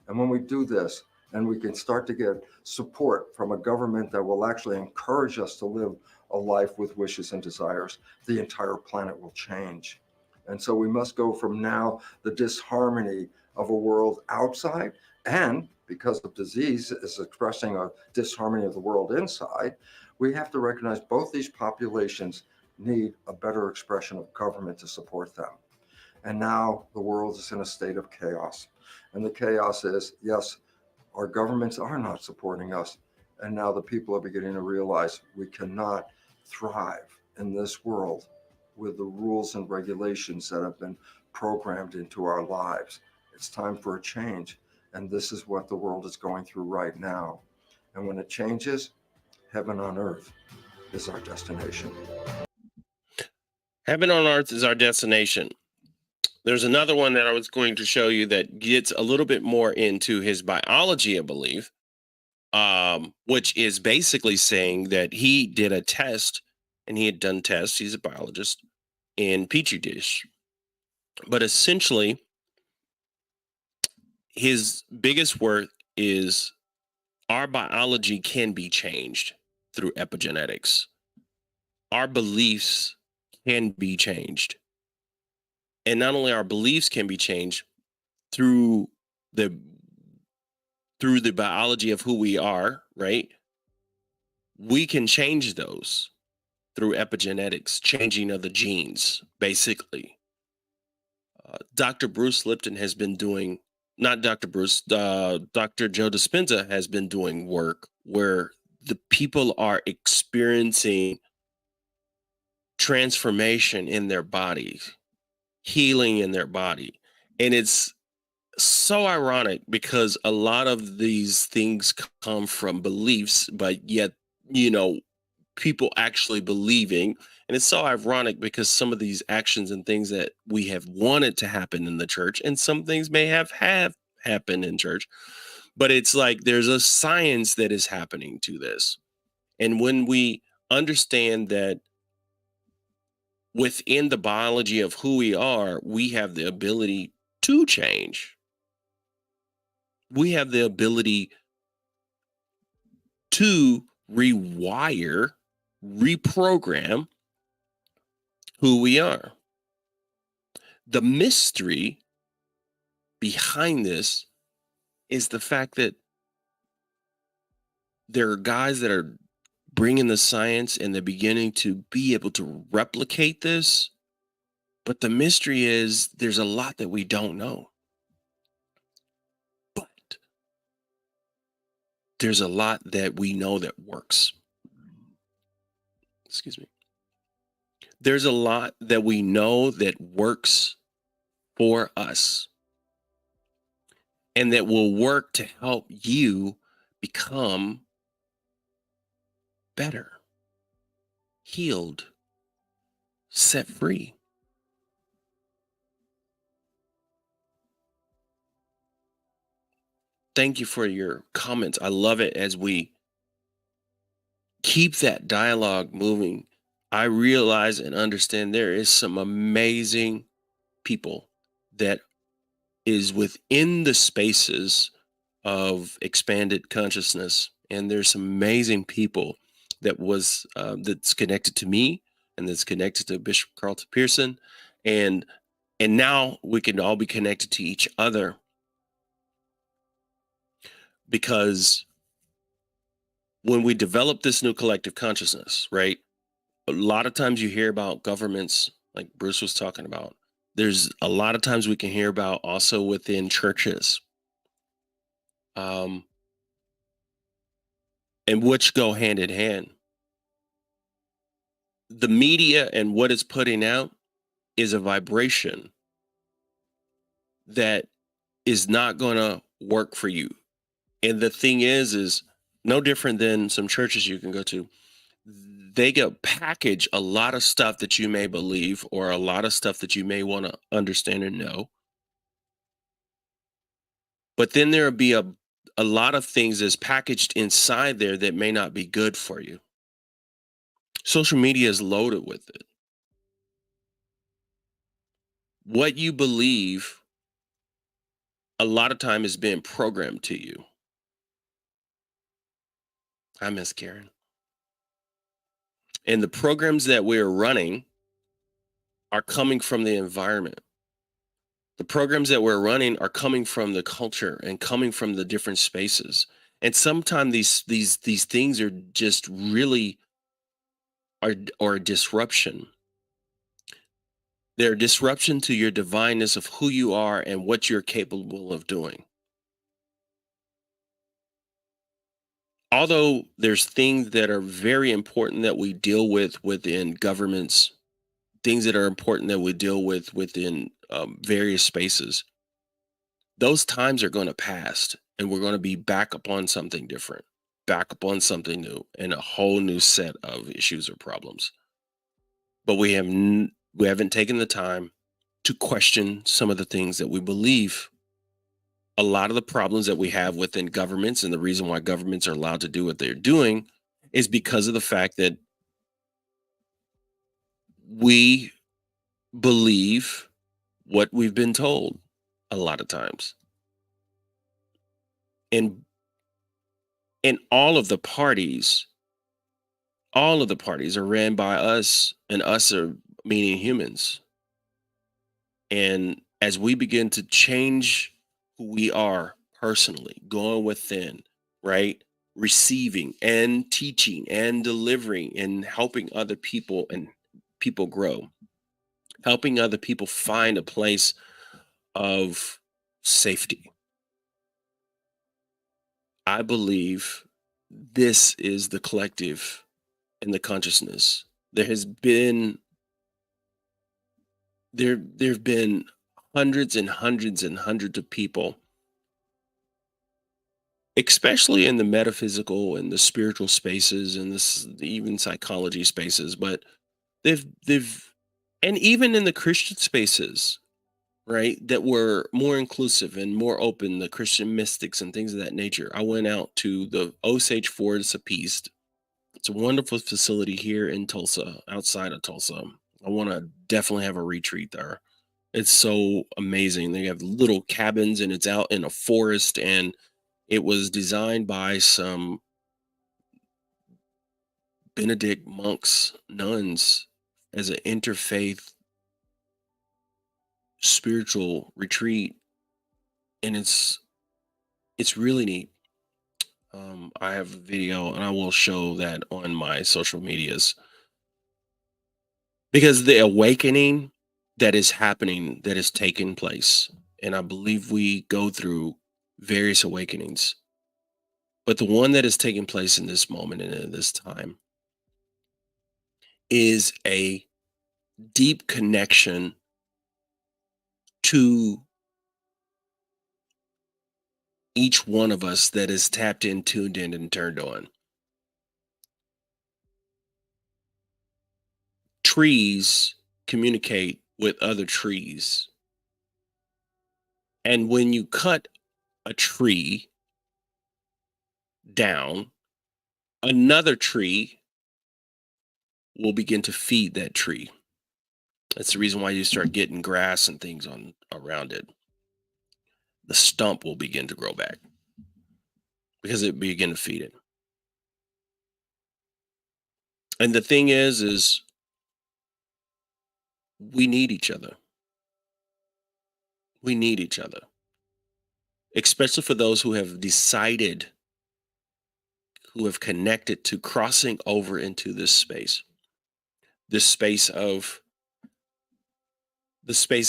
And when we do this, and we can start to get support from a government that will actually encourage us to live a life with wishes and desires, the entire planet will change. And so we must go from now the disharmony of a world outside, and because of disease is expressing a disharmony of the world inside, we have to recognize both these populations need a better expression of government to support them. And now the world is in a state of chaos. And the chaos is, yes, our governments are not supporting us. And now the people are beginning to realize we cannot thrive in this world with the rules and regulations that have been programmed into our lives. It's time for a change. And this is what the world is going through right now. And when it changes, heaven on earth is our destination. Heaven on earth is our destination. There's another one that I was going to show you that gets a little bit more into his biology, I believe, which is basically saying that he did a test, and he had done tests. He's a biologist in petri dish, but essentially his biggest work is our biology can be changed through epigenetics. Our beliefs can be changed. And not only our beliefs can be changed through the biology of who we are, right? We can change those through epigenetics, changing of the genes, basically. Dr. Bruce Lipton has been doing, not Dr. Bruce, Dr. Joe Dispenza has been doing work where the people are experiencing transformation in their bodies, healing in their body. And it's so ironic because a lot of these things come from beliefs, but yet, people actually believing. And it's so ironic because some of these actions and things that we have wanted to happen in the church, and some things may have happened in church, but it's like there's a science that is happening to this. And when we understand that within the biology of who we are, we have the ability to change. We have the ability to rewire, reprogram who we are. The mystery behind this is the fact that there are guys that are bringing the science and they're beginning to be able to replicate this. But the mystery is there's a lot that we don't know. But there's a lot that we know that works. Excuse me. There's a lot that we know that works for us and that will work to help you become better, healed, set free. Thank you for your comments. I love it as we keep that dialogue moving. I realize and understand there is some amazing people that is within the spaces of expanded consciousness, and there's some amazing people that's connected to me and that's connected to Bishop Carlton Pearson, and now we can all be connected to each other, because when we develop this new collective consciousness, right? A lot of times you hear about governments, like Bruce was talking about. There's a lot of times we can hear about also within churches, and which go hand in hand. The media and what it's putting out is a vibration that is not going to work for you. And the thing is no different than some churches you can go to. They get package a lot of stuff that you may believe, or a lot of stuff that you may want to understand and know. But then there'll be a lot of things that's packaged inside there that may not be good for you. Social media is loaded with it. What you believe a lot of time is being programmed to you. I miss Karen. And the programs that we're running are coming from the environment. The programs that we're running are coming from the culture and coming from the different spaces. And sometimes these things are just really are a disruption. They're a disruption to your divineness of who you are and what you're capable of doing. Although there's things that are very important that we deal with within governments, things that are important that we deal with within various spaces, those times are going to pass, and we're going to be back upon something different, back upon something new, and a whole new set of issues or problems. But we haven't taken the time to question some of the things that we believe. A lot of the problems that we have within governments, and the reason why governments are allowed to do what they're doing, is because of the fact that we believe what we've been told a lot of times. And all of the parties are ran by us, and us are meaning humans. And as we begin to change who we are personally, going within, right? Receiving and teaching and delivering and helping other people and people grow, helping other people find a place of safety. I believe this is the collective and the consciousness. There've been hundreds and hundreds and hundreds of people, especially in the metaphysical and the spiritual spaces and even psychology spaces, but they've and even in the Christian spaces, right, that were more inclusive and more open, the Christian mystics and things of that nature. I went out to the Osage Forest of Peace. It's a wonderful facility here in Tulsa, outside of Tulsa. I want to definitely have a retreat there. It's so amazing. They have little cabins, and it's out in a forest, and it was designed by some Benedict monks, nuns, as an interfaith spiritual retreat, and it's really neat. I have a video, and I will show that on my social medias, because the awakening that is happening, that is taking place, and I believe we go through various awakenings, but the one that is taking place in this moment and in this time is a deep connection to each one of us that is tapped in, tuned in, and turned on. Trees communicate with other trees. And when you cut a tree down, another tree will begin to feed that tree. That's the reason why you start getting grass and things on around it. The stump will begin to grow back because it begin to feed it. And the thing is we need each other. We need each other, especially for those who have decided, who have connected to crossing over into this space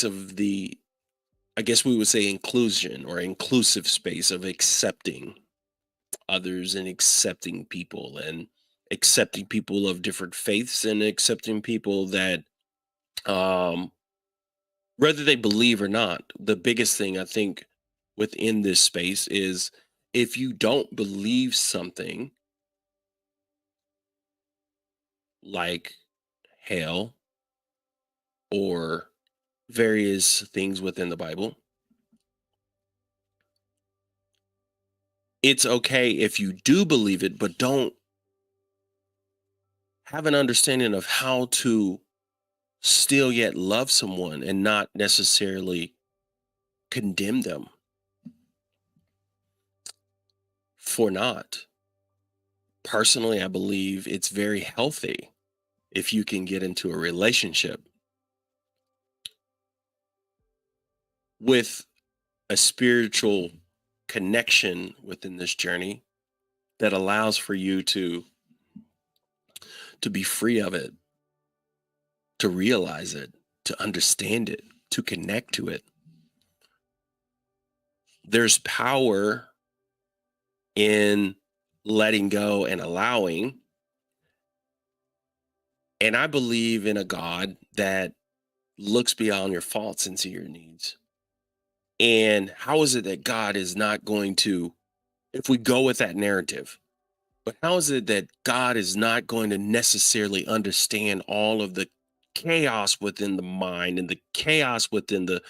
of the, I guess we would say, inclusion or inclusive space of accepting others and accepting people of different faiths and accepting people that, whether they believe or not. The biggest thing I think within this space is, if you don't believe something like hell or various things within the Bible, it's okay if you do believe it, but don't have an understanding of how to still yet love someone and not necessarily condemn them for not. Personally, I believe it's very healthy if you can get into a relationship with a spiritual connection within this journey that allows for you to be free of it, to realize it, to understand it, to connect to it. There's power in letting go and allowing. And I believe in a God that looks beyond your faults and see your needs. And how is it that God is not going to, if we go with that narrative, but how is it that God is not going to necessarily understand all of the chaos within the mind and the chaos within the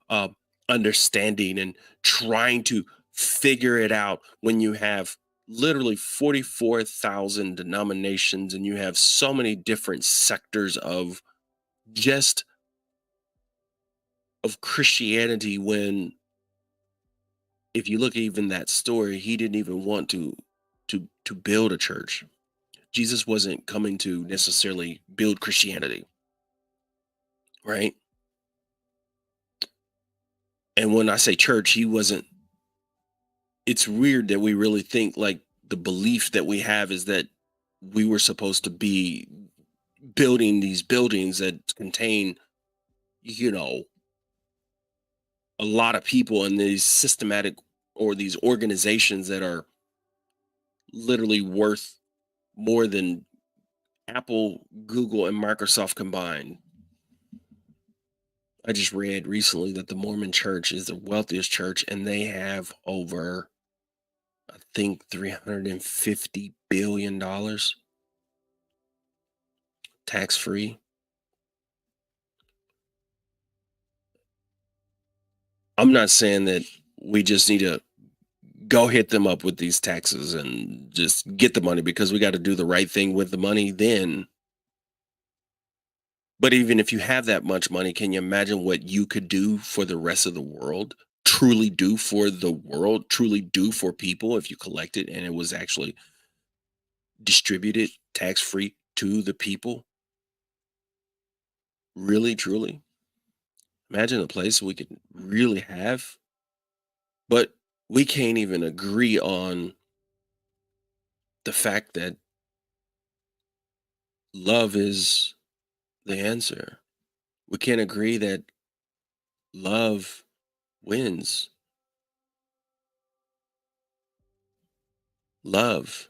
uh, understanding and trying to figure it out when you have literally 44,000 denominations and you have so many different sectors of just of Christianity, when if you look at even that story, he didn't even want to build a church. Jesus wasn't coming to necessarily build Christianity, right? And when I say church, he wasn't. It's weird that we really think like the belief that we have is that we were supposed to be building these buildings that contain, you know, a lot of people and these systematic or these organizations that are literally worth more than Apple, Google, and Microsoft combined. I just read recently that the Mormon church is the wealthiest church and they have over, I think, $350 billion tax free. I'm not saying that we just need to go hit them up with these taxes and just get the money because we got to do the right thing with the money then. But even if you have that much money, can you imagine what you could do for the rest of the world? Truly do for the world, truly do for people if you collect it and it was actually distributed tax free to the people? Really, truly. Imagine a place we could really have, but we can't even agree on the fact that love is the answer. We can't agree that love wins. Love,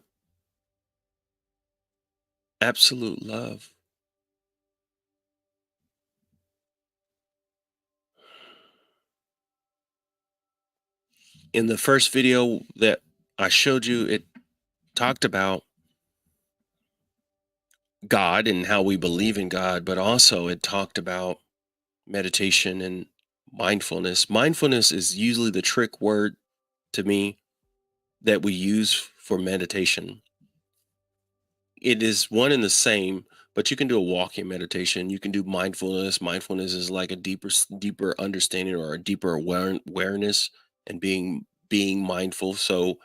absolute love. In the first video that I showed you, it talked about God and how we believe in God, but also it talked about meditation and mindfulness. Mindfulness is usually the trick word to me that we use for meditation. It is one and the same, but you can do a walking meditation. You can do mindfulness. Mindfulness is like a deeper understanding or a deeper awareness and being mindful. So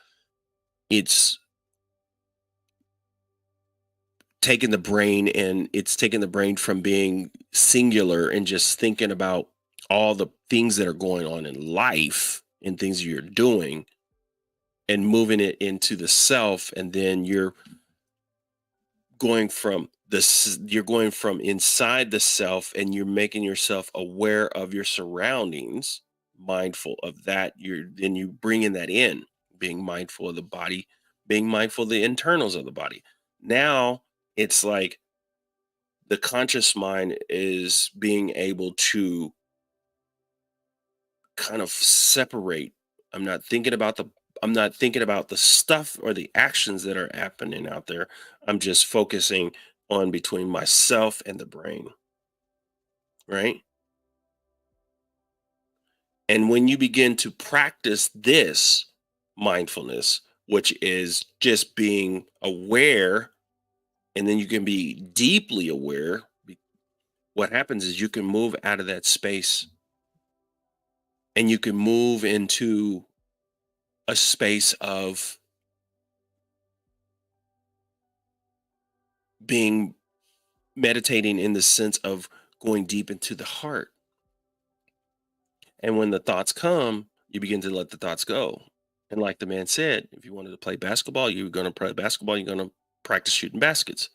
it's taking the brain from being singular and just thinking about all the things that are going on in life and things you're doing and moving it into the self, and then you're going from inside the self and you're making yourself aware of your surroundings, mindful of that. You bringing that in, being mindful of the body, being mindful of the internals of the body. Now it's like the conscious mind is being able to kind of separate. I'm not thinking about the stuff or the actions that are happening out there. I'm just focusing on between myself and the brain, right? And when you begin to practice this mindfulness, which is just being aware, and then you can be deeply aware, what happens is you can move out of that space and you can move into a space of being meditating in the sense of going deep into the heart. And when the thoughts come, you begin to let the thoughts go. And like the man said, if you wanted to play basketball, you're going to play basketball, you're going to practice shooting baskets.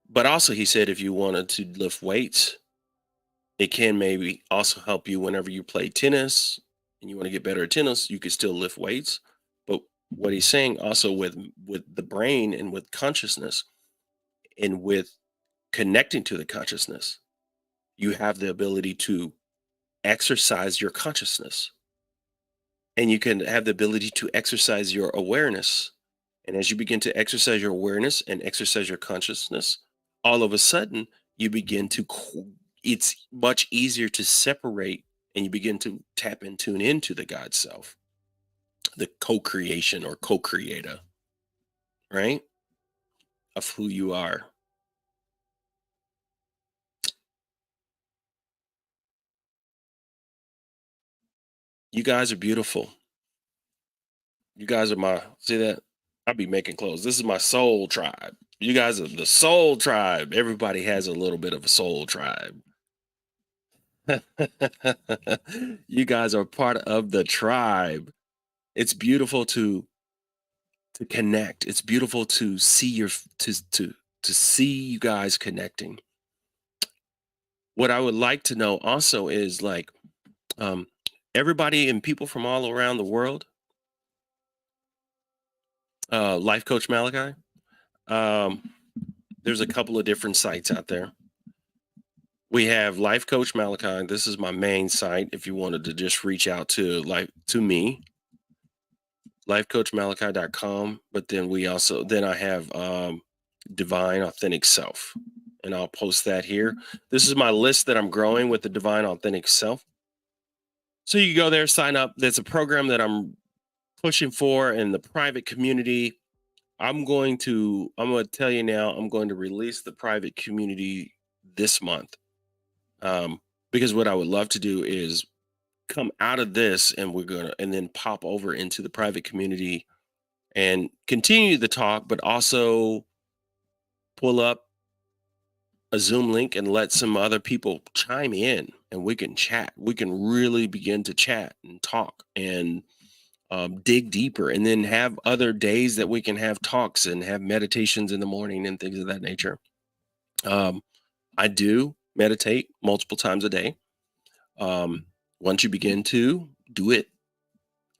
But also, he said, if you wanted to lift weights, it can maybe also help you whenever you play tennis and you want to get better at tennis, you can still lift weights. But what he's saying also with the brain and with consciousness and with connecting to the consciousness, you have the ability to exercise your consciousness, and you can have the ability to exercise your awareness. And as you begin to exercise your awareness and exercise your consciousness, all of a sudden you begin to it's much easier to separate, and you begin to tap and tune into the God self, the co-creation or co-creator, right, of who you are. You guys are beautiful. You guys are see that? I'll be making clothes. This is my soul tribe. You guys are the soul tribe. Everybody has a little bit of a soul tribe. You guys are part of the tribe. It's beautiful to connect. It's beautiful to see to see you guys connecting. What I would like to know also is like um everybody and people from all around the world, Life Coach Malachi. Um, there's a couple of different sites out there. We have Life Coach Malachi. This is my main site. If you wanted to just reach out to me, lifecoachmalachi.com. But then I have Divine Authentic Self, and I'll post that here. This is my list that I'm growing with the Divine Authentic Self. So you can go there, sign up. There's a program that I'm pushing for in the private community. I'm going to tell you now, I'm going to release the private community this month. Because what I would love to do is come out of this and then pop over into the private community and continue the talk, but also pull up a Zoom link and let some other people chime in, and we can chat. We can really begin to chat and talk and dig deeper, and then have other days that we can have talks and have meditations in the morning and things of that nature. I do meditate multiple times a day. Once you begin to do it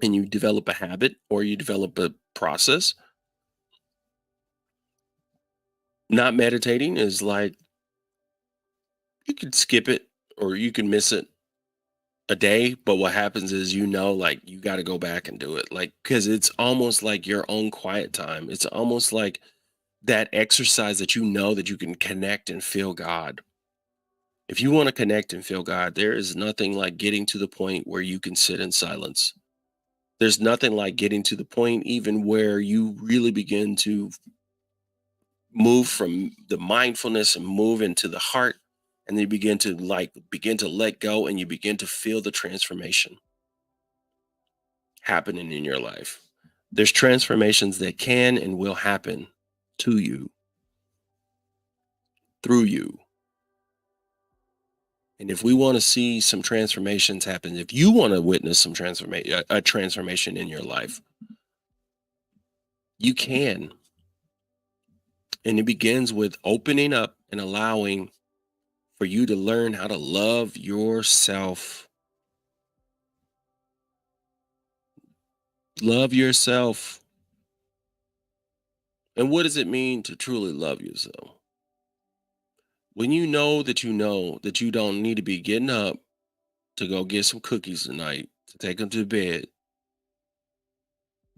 and you develop a habit or you develop a process, not meditating is like you can skip it or you can miss it a day, but what happens is, like you got to go back and do it, like, because it's almost like your own quiet time. It's almost like that exercise that you know that you can connect and feel God. If you want to connect and feel God, there is nothing like getting to the point where you can sit in silence. There's nothing like getting to the point even where you really begin to move from the mindfulness and move into the heart, and then you begin to let go, and you begin to feel the transformation happening in your life. There's transformations that can and will happen to you, through you. And if we want to see some transformations happen, if you want to witness some a transformation in your life, you can. And it begins with opening up and allowing for you to learn how to love yourself. Love yourself. And what does it mean to truly love yourself? When you know that you don't need to be getting up to go get some cookies tonight to take them to bed,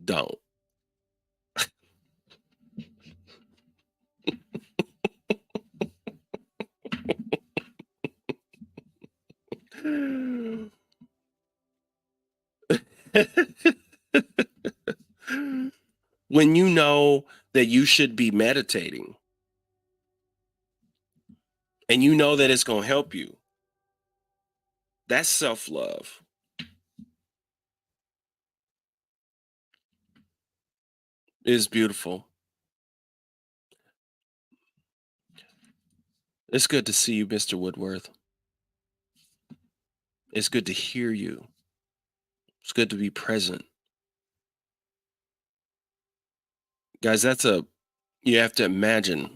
don't. When you know that you should be meditating and you know that it's going to help you, that's self-love. It's beautiful. It's good to see you, Mr. Woodworth. It's good to hear you. It's good to be present. Guys, you have to imagine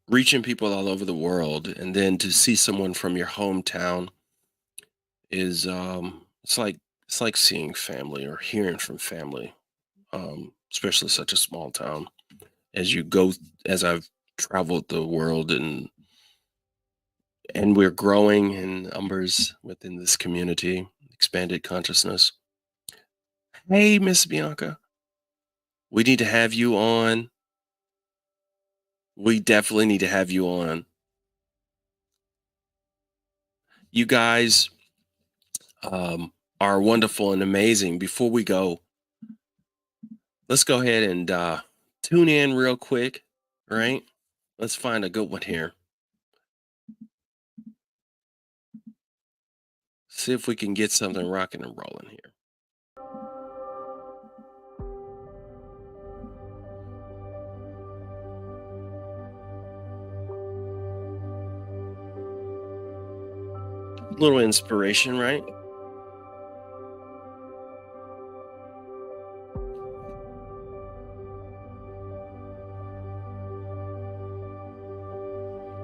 reaching people all over the world, and then to see someone from your hometown is it's like seeing family or hearing from family, especially such a small town. As I've traveled the world, and we're growing in numbers within this community, expanded consciousness. Hey, Miss Bianca, we need to have you on. We definitely need to have you on. You guys are wonderful and amazing. Before we go, let's go ahead and tune in real quick, right? Let's find a good one here. See if we can get something rocking and rolling here. Little inspiration, right?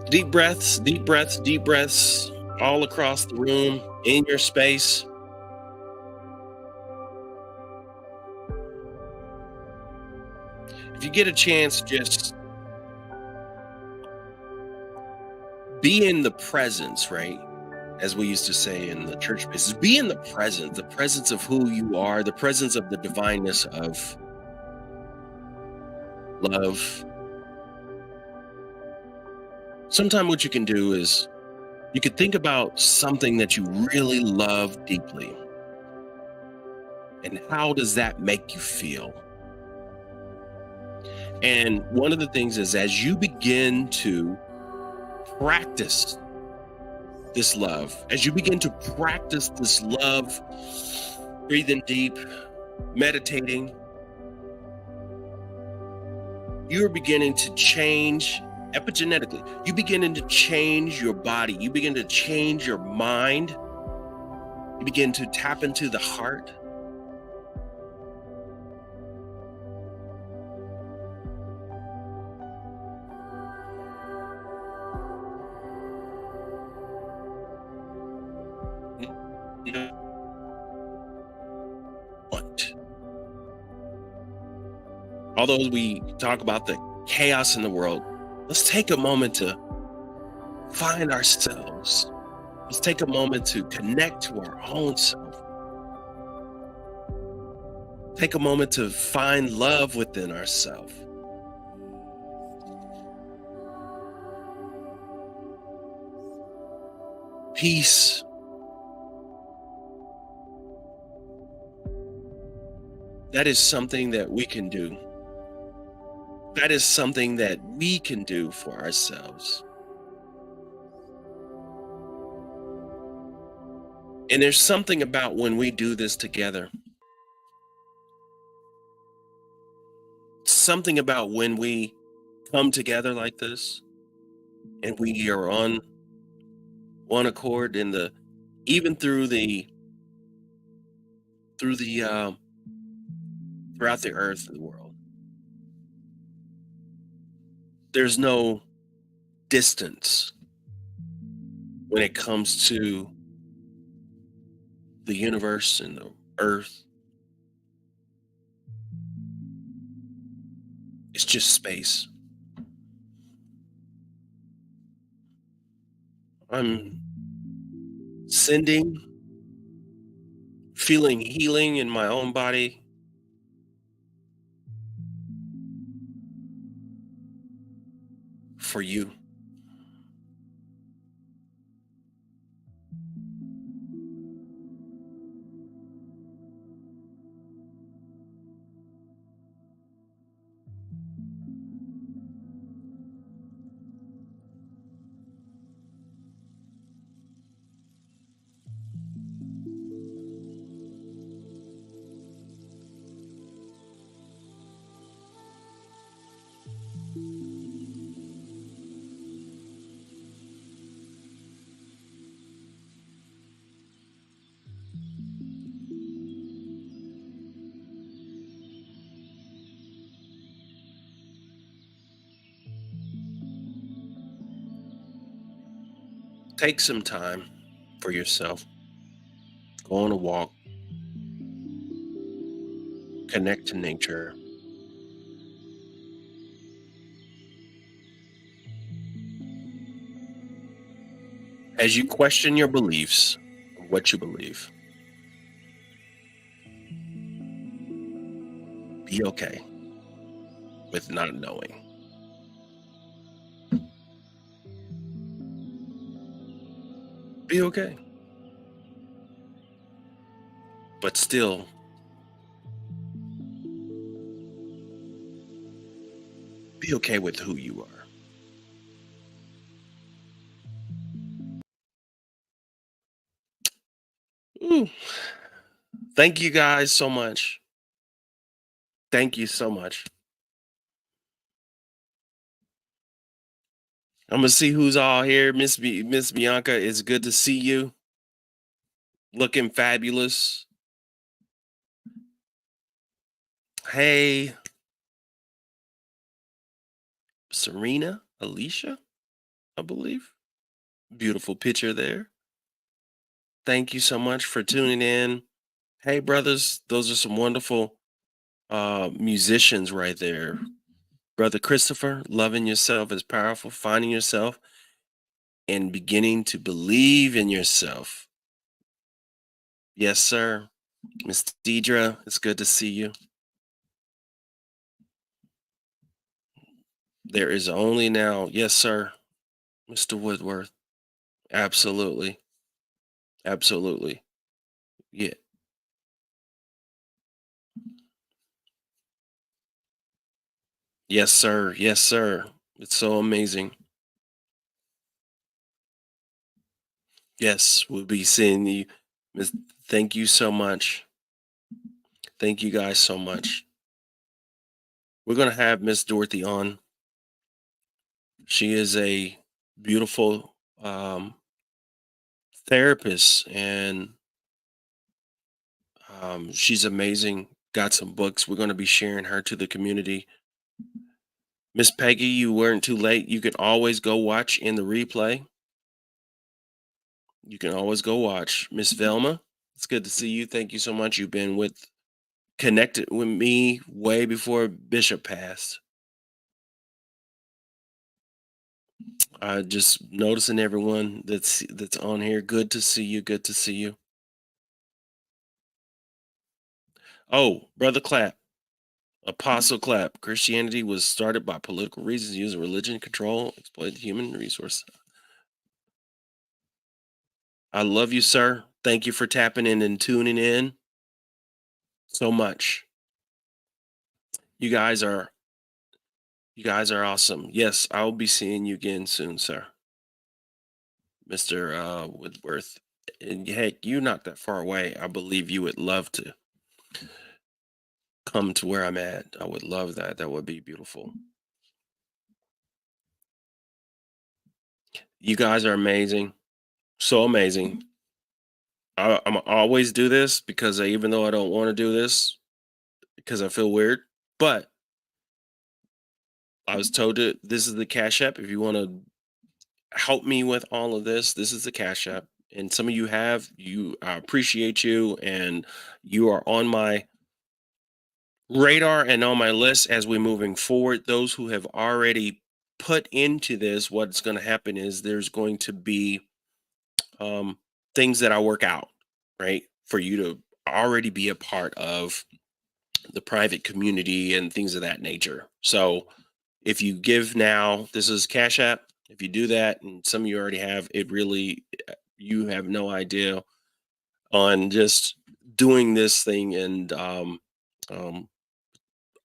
Deep breaths, deep breaths, deep breaths all across the room, in your space. If you get a chance, just be in the presence, right? As we used to say in the church spaces, be in the presence of who you are, the presence of the divineness of love. Sometimes what you can do is you could think about something that you really love deeply. And how does that make you feel? And one of the things is, as you begin to practice this love, as you begin to practice this love, breathing deep, meditating, you're beginning to change epigenetically. You beginning to change your body. You begin to change your mind. You begin to tap into the heart. Although we talk about the chaos in the world, let's take a moment to find ourselves. Let's take a moment to connect to our own self. Take a moment to find love within ourselves. peace. That is something that we can do. That is something that we can do for ourselves. And there's something about when we do this together. Something about when we come together like this and we are on one accord in the even through the throughout the earth and the world. There's no distance when it comes to the universe and the earth. It's just space. I'm feeling healing in my own body. For you. Take some time for yourself. Go on a walk. Connect to nature. As you question your beliefs, what you believe, be okay with not knowing. Be okay. But still, be okay with who you are. Ooh. Thank you guys so much. Thank you so much. I'm gonna see who's all here. Miss Bianca, it's good to see you. Looking fabulous. Hey, Serena, Alicia, I believe. Beautiful picture there. Thank you so much for tuning in. Hey, brothers, those are some wonderful musicians right there. Brother Christopher, loving yourself is powerful. Finding yourself and beginning to believe in yourself. Yes, sir. Miss Deidre, it's good to see you. There is only now. Yes, sir. Mr. Woodworth. Absolutely. Absolutely. Yeah. Yes, sir. Yes, sir. It's so amazing. Yes, we'll be seeing you. Miss, thank you so much. Thank you guys so much. We're going to have Miss Dorothy on. She is a beautiful therapist and she's amazing. Got some books. We're going to be sharing her to the community. Miss Peggy, you weren't too late. You can always go watch in the replay. You can always go watch. Miss Velma, it's good to see you. Thank you so much. You've been connected with me way before Bishop passed. Just noticing everyone that's on here. Good to see you. Good to see you. Oh, Brother Clapp, Apostle Clapp. Christianity was started by political reasons, using religion to control, exploit the human resource. I love you, sir. Thank you for tapping in and tuning in so much. You guys are awesome. Yes, I will be seeing you again soon, sir. Mr. Woodworth. And heck, you're not that far away. I believe you would love to come to where I'm at. I would love that. That would be beautiful. You guys are amazing. So amazing. I'm always do this because even though I don't want to do this because I feel weird, but I was told that this is the Cash App. If you want to help me with all of this, this is the Cash App. And some of you I appreciate you, and you are on my radar and on my list as we're moving forward. Those who have already put into this, what's going to happen is there's going to be things that I work out, right? For you to already be a part of the private community and things of that nature. So if you give now, this is Cash App. If you do that, and some of you already have, it really, you have no idea on just doing this thing and um,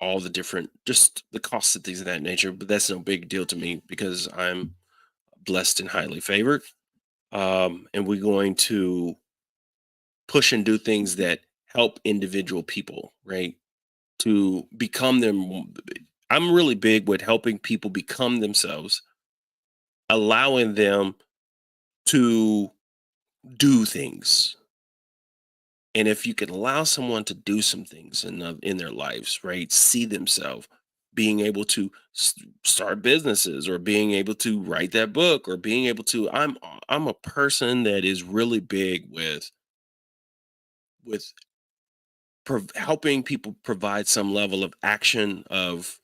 all the different, just the costs and things of that nature. But that's no big deal to me because I'm blessed and highly favored. And we're going to push and do things that help individual people, right? To become them. I'm really big with helping people become themselves, allowing them to do things. And if you can allow someone to do some things in their lives, right? See themselves being able to start businesses or being able to write that book or being able to I'm a person that is really big with helping people provide some level of action of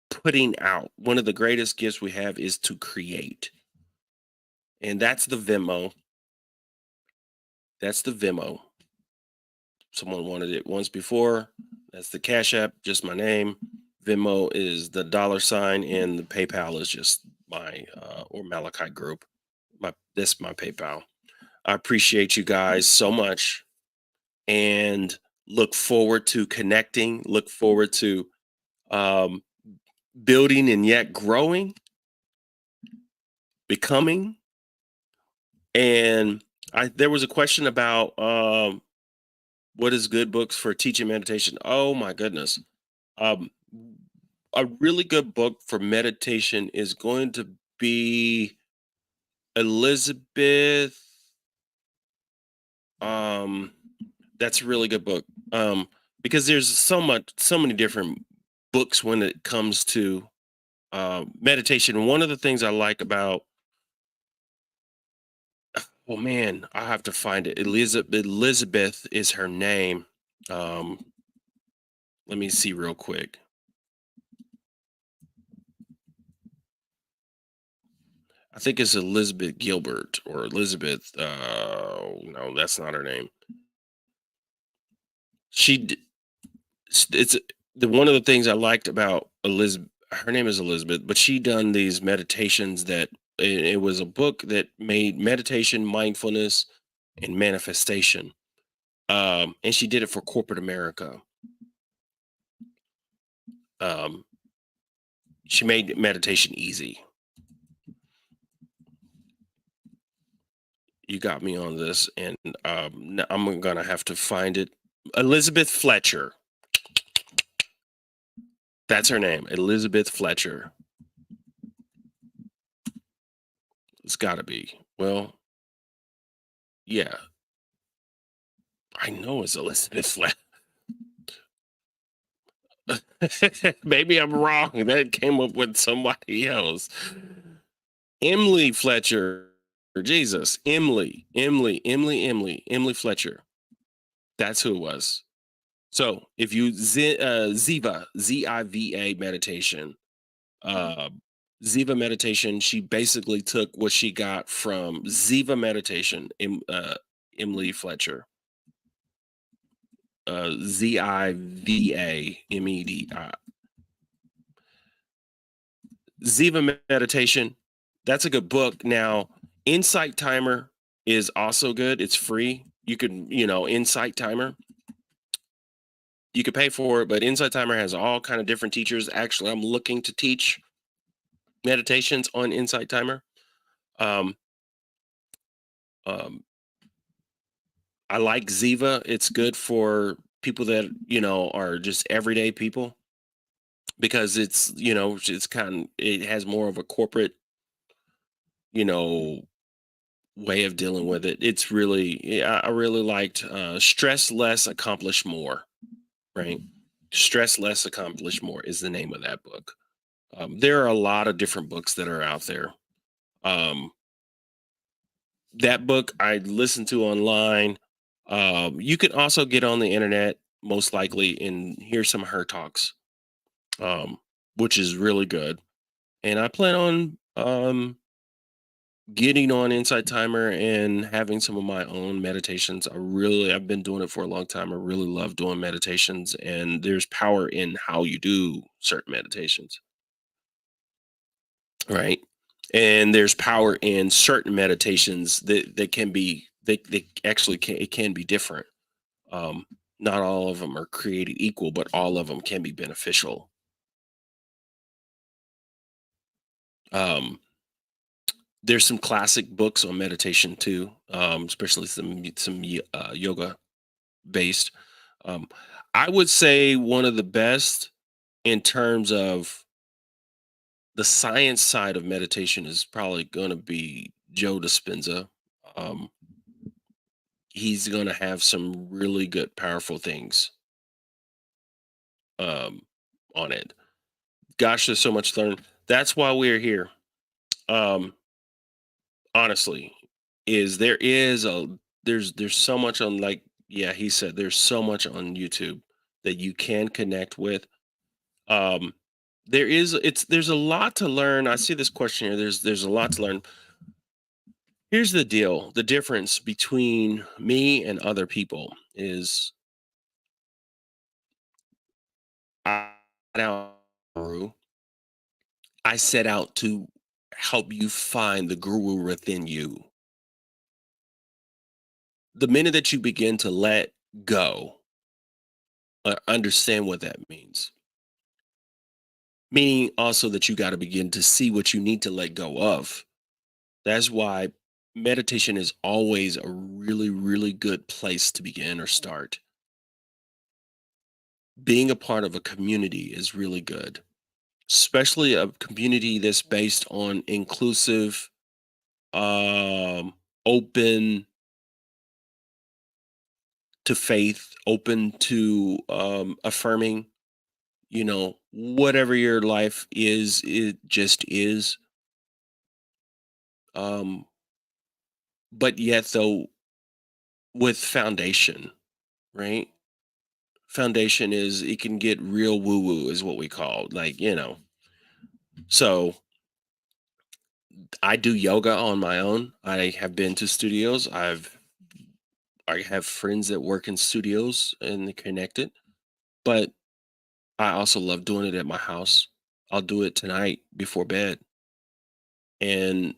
putting out. One of the greatest gifts we have is to create. And that's the Venmo. That's the Venmo. Someone wanted it once before. That's the Cash App, just my name. Venmo is the $, and the PayPal is just my or Malachite Group. That's my PayPal. I appreciate you guys so much, and look forward to connecting. Look forward to um, building and yet growing, becoming. And there was a question about what is good books for teaching meditation. Oh my goodness. Um, a really good book for meditation is going to be Elizabeth. That's a really good book. Because there's so many different books when it comes to meditation. One of the things I like about, oh man, I have to find it. Elizabeth is her name. Um, let me see real quick. I think it's Elizabeth Gilbert or Elizabeth. No, that's not her name. It's one of the things I liked about Elizabeth. Her name is Elizabeth, but she done these meditations that it was a book that made meditation, mindfulness, and manifestation. And she did it for corporate America. She made meditation easy. You got me on this, and I'm gonna have to find it. Elizabeth Fletcher. That's her name, Elizabeth Fletcher. It's got to be. Well, yeah, I know it's Elizabeth Fletcher. Maybe I'm wrong. That came up with somebody else. Emily Fletcher. Jesus, Emily Fletcher. That's who it was. So if you Ziva, Ziva meditation, Ziva meditation, she basically took what she got from Ziva meditation, Emily Fletcher. Zivamed. Ziva meditation. That's a good book. Now, Insight Timer is also good. It's free. You can, Insight Timer. You could pay for it, but Insight Timer has all kind of different teachers. Actually, I'm looking to teach meditations on Insight Timer. Um, um, I like Ziva. It's good for people that, are just everyday people because it has more of a corporate, you know, way of dealing with it. It's really, yeah, I really liked Stress Less, Accomplish More, right? Stress Less, Accomplish More is the name of that book. There are a lot of different books that are out there. Um, that book I listened to online. You can also get on the internet, most likely, and hear some of her talks, um, which is really good. And I plan on getting on Insight Timer and having some of my own meditations. I've been doing it for a long time. I really love doing meditations, and there's power in how you do certain meditations, right? And there's power in certain meditations that can be they actually it can be different. Um, Not all of them are created equal, but all of them can be beneficial. Um, there's some classic books on meditation too, especially some yoga based. Um, I would say one of the best in terms of the science side of meditation is probably going to be Joe Dispenza. Um, he's going to have some really good, powerful things um, on it. Gosh, there's so much to learn. That's why we're here. Um, Honestly, is there is a there's so much on, like, yeah, he said there's so much on YouTube that you can connect with. Um, there's a lot to learn. I see this question here. There's a lot to learn. Here's the deal. The difference between me and other people is I now I set out to help you find the guru within you. The minute that you begin to let go, understand what that means. Meaning also that you got to begin to see what you need to let go of. That's why meditation is always a really, really good place to begin or start. Being a part of a community is really good, especially a community that's based on inclusive, open to faith, open to affirming, whatever your life is, it just is. Um, but yet, though, with foundation, right? Foundation is it can get real woo woo, is what we call, like, So I do yoga on my own. I have been to studios. I have friends that work in studios and they're connected, but I also love doing it at my house. I'll do it tonight before bed. And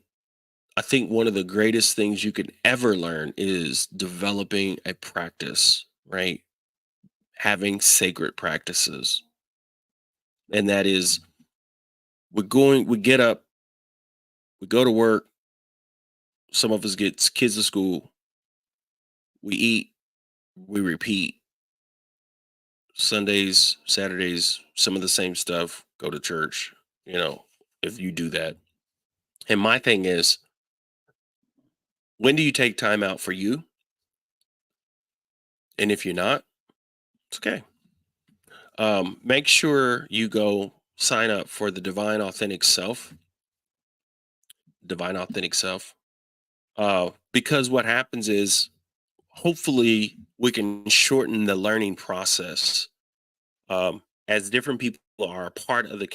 I think one of the greatest things you can ever learn is developing a practice, right? Having sacred practices. And that is we get up, we go to work, some of us get kids to school, we eat, we repeat. Sundays, Saturdays, some of the same stuff, go to church, if you do that. And my thing is, when do you take time out for you? And if you're not, it's okay. Make sure you go sign up for the Divine Authentic Self. Because what happens is, hopefully, we can shorten the learning process. As different people are a part of the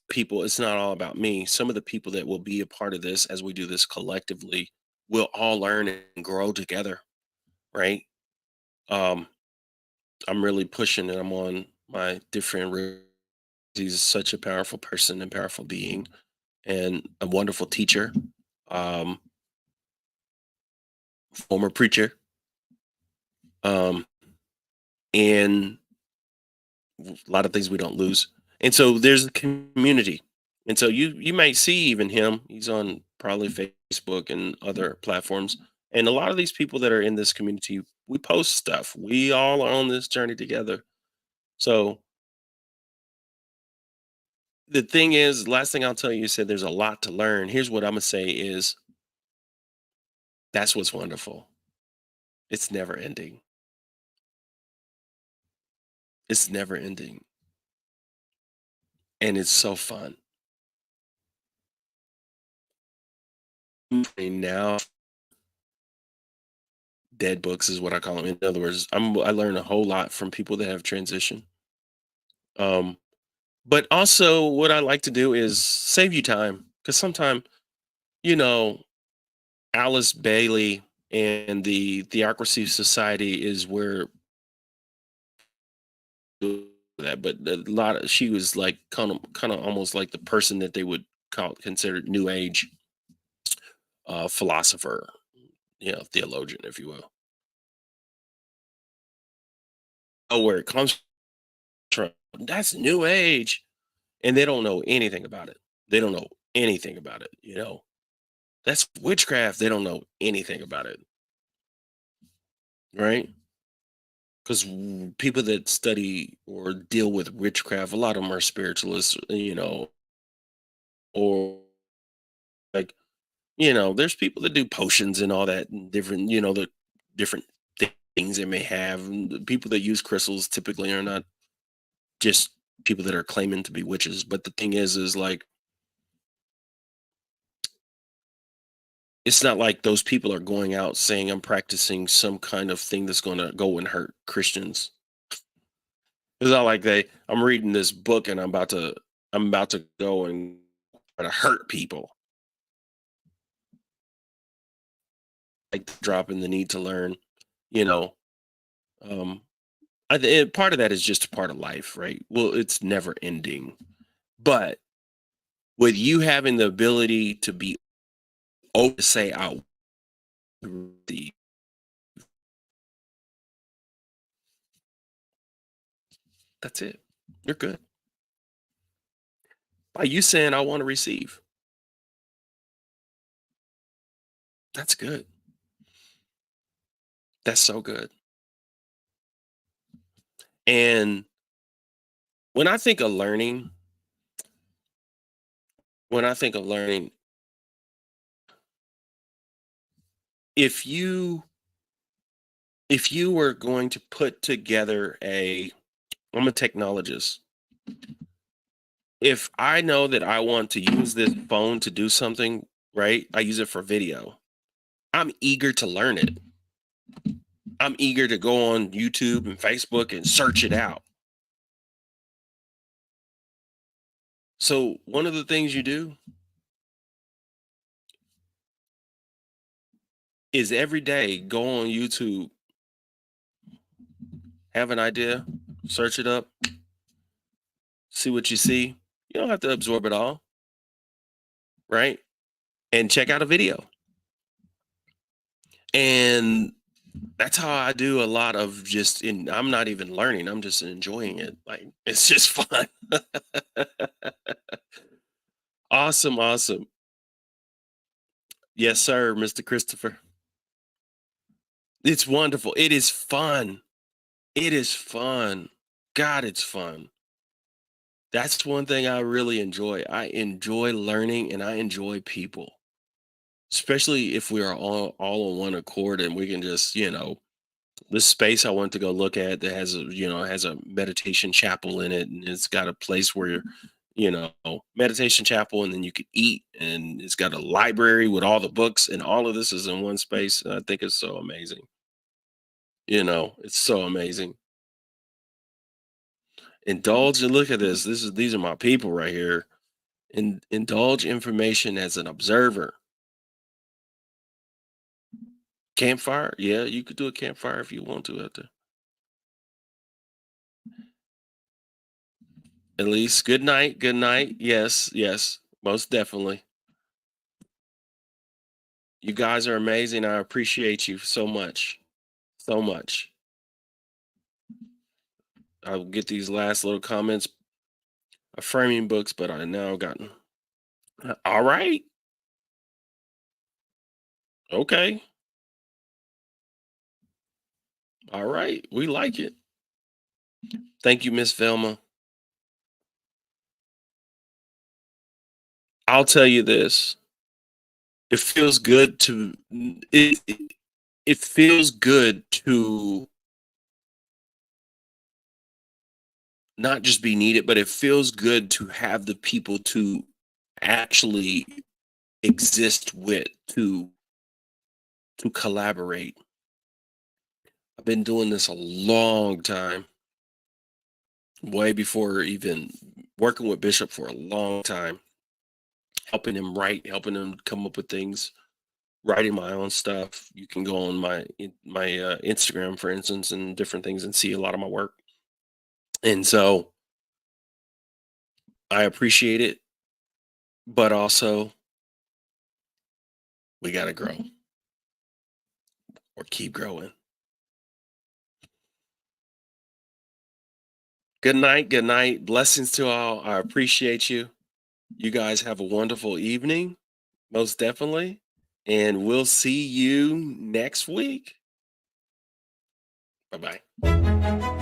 people, it's not all about me. Some of the people that will be a part of this as we do this collectively will all learn and grow together, right? Um, I'm really pushing and I'm on my different he's such a powerful person and powerful being and a wonderful teacher. um, former preacher, um, and a lot of things we don't lose. And so there's a community. And so you might see even him. He's on probably Facebook and other platforms. And a lot of these people that are in this community, we post stuff. We all are on this journey together. So the thing is, last thing I'll tell you, you said there's a lot to learn. Here's what I'm gonna say is that's what's wonderful. It's never ending. It's never ending. And it's so fun. And now dead books is what I call them. In other words, I learn a whole lot from people that have transitioned. Um, but also what I like to do is save you time. Because sometimes, you know, Alice Bailey and the Theocracy Society is where that, but a lot of she was like kind of almost like the person that they would call considered new age philosopher, theologian, if you will. Oh, where it comes from, that's new age. And they don't know anything about it. They don't know anything about it. That's witchcraft. They don't know anything about it, right? Because people that study or deal with witchcraft, a lot of them are spiritualists, or like, there's people that do potions and all that, and different, the different things they may have. And the people that use crystals typically are not just people that are claiming to be witches. But the thing is like, it's not like those people are going out saying I'm practicing some kind of thing that's going to go and hurt Christians. It's not like I'm reading this book and I'm about to go and try to hurt people. Like dropping the need to learn, you know. Um, part of that is just a part of life, right? Well, it's never ending. But with you having the ability to be open to say out, that's it. You're good. By you saying I want to receive, that's good. That's so good. And when I think of learning, when I think of learning, if you if you were going to put together I'm a technologist. If I know that I want to use this phone to do something, right? I use it for video. I'm eager to learn it. I'm eager to go on YouTube and Facebook and search it out. So one of the things you do is every day go on YouTube, have an idea, search it up, see what you see. You don't have to absorb it all, right? And check out a video. And that's how I do a lot of I'm not even learning, I'm just enjoying it. Like it's just fun. Awesome, awesome. Yes, sir, Mr. Christopher. It's wonderful. It is fun. It is fun. God, it's fun. That's one thing I really enjoy. I enjoy learning and I enjoy people, especially if we are all on one accord and we can just, this space I went to go look at that has a meditation chapel in it, and it's got a place where meditation chapel, and then you could eat, and it's got a library with all the books, and all of this is in one space. And I think it's so amazing. It's so amazing. Indulge and look at this. These are my people right here. And indulge information as an observer. Campfire, yeah, you could do a campfire if you want to out there. At least good night, good night. Yes, yes, most definitely. You guys are amazing. I appreciate you so much. So much. I'll get these last little comments of framing books, but I now gotten. All right. Okay. All right. We like it. Thank you, Miss Velma. I'll tell you this. It feels good to it feels good to not just be needed, but it feels good to have the people to actually exist with, to collaborate. I've been doing this a long time, way before even working with Bishop for a long time, helping him write, helping him come up with things, writing my own stuff. You can go on my Instagram, for instance, and different things and see a lot of my work. And so I appreciate it, but also we got to grow or keep growing. Good night. Good night. Blessings to all. I appreciate you. You guys have a wonderful evening, most definitely. And we'll see you next week. Bye bye.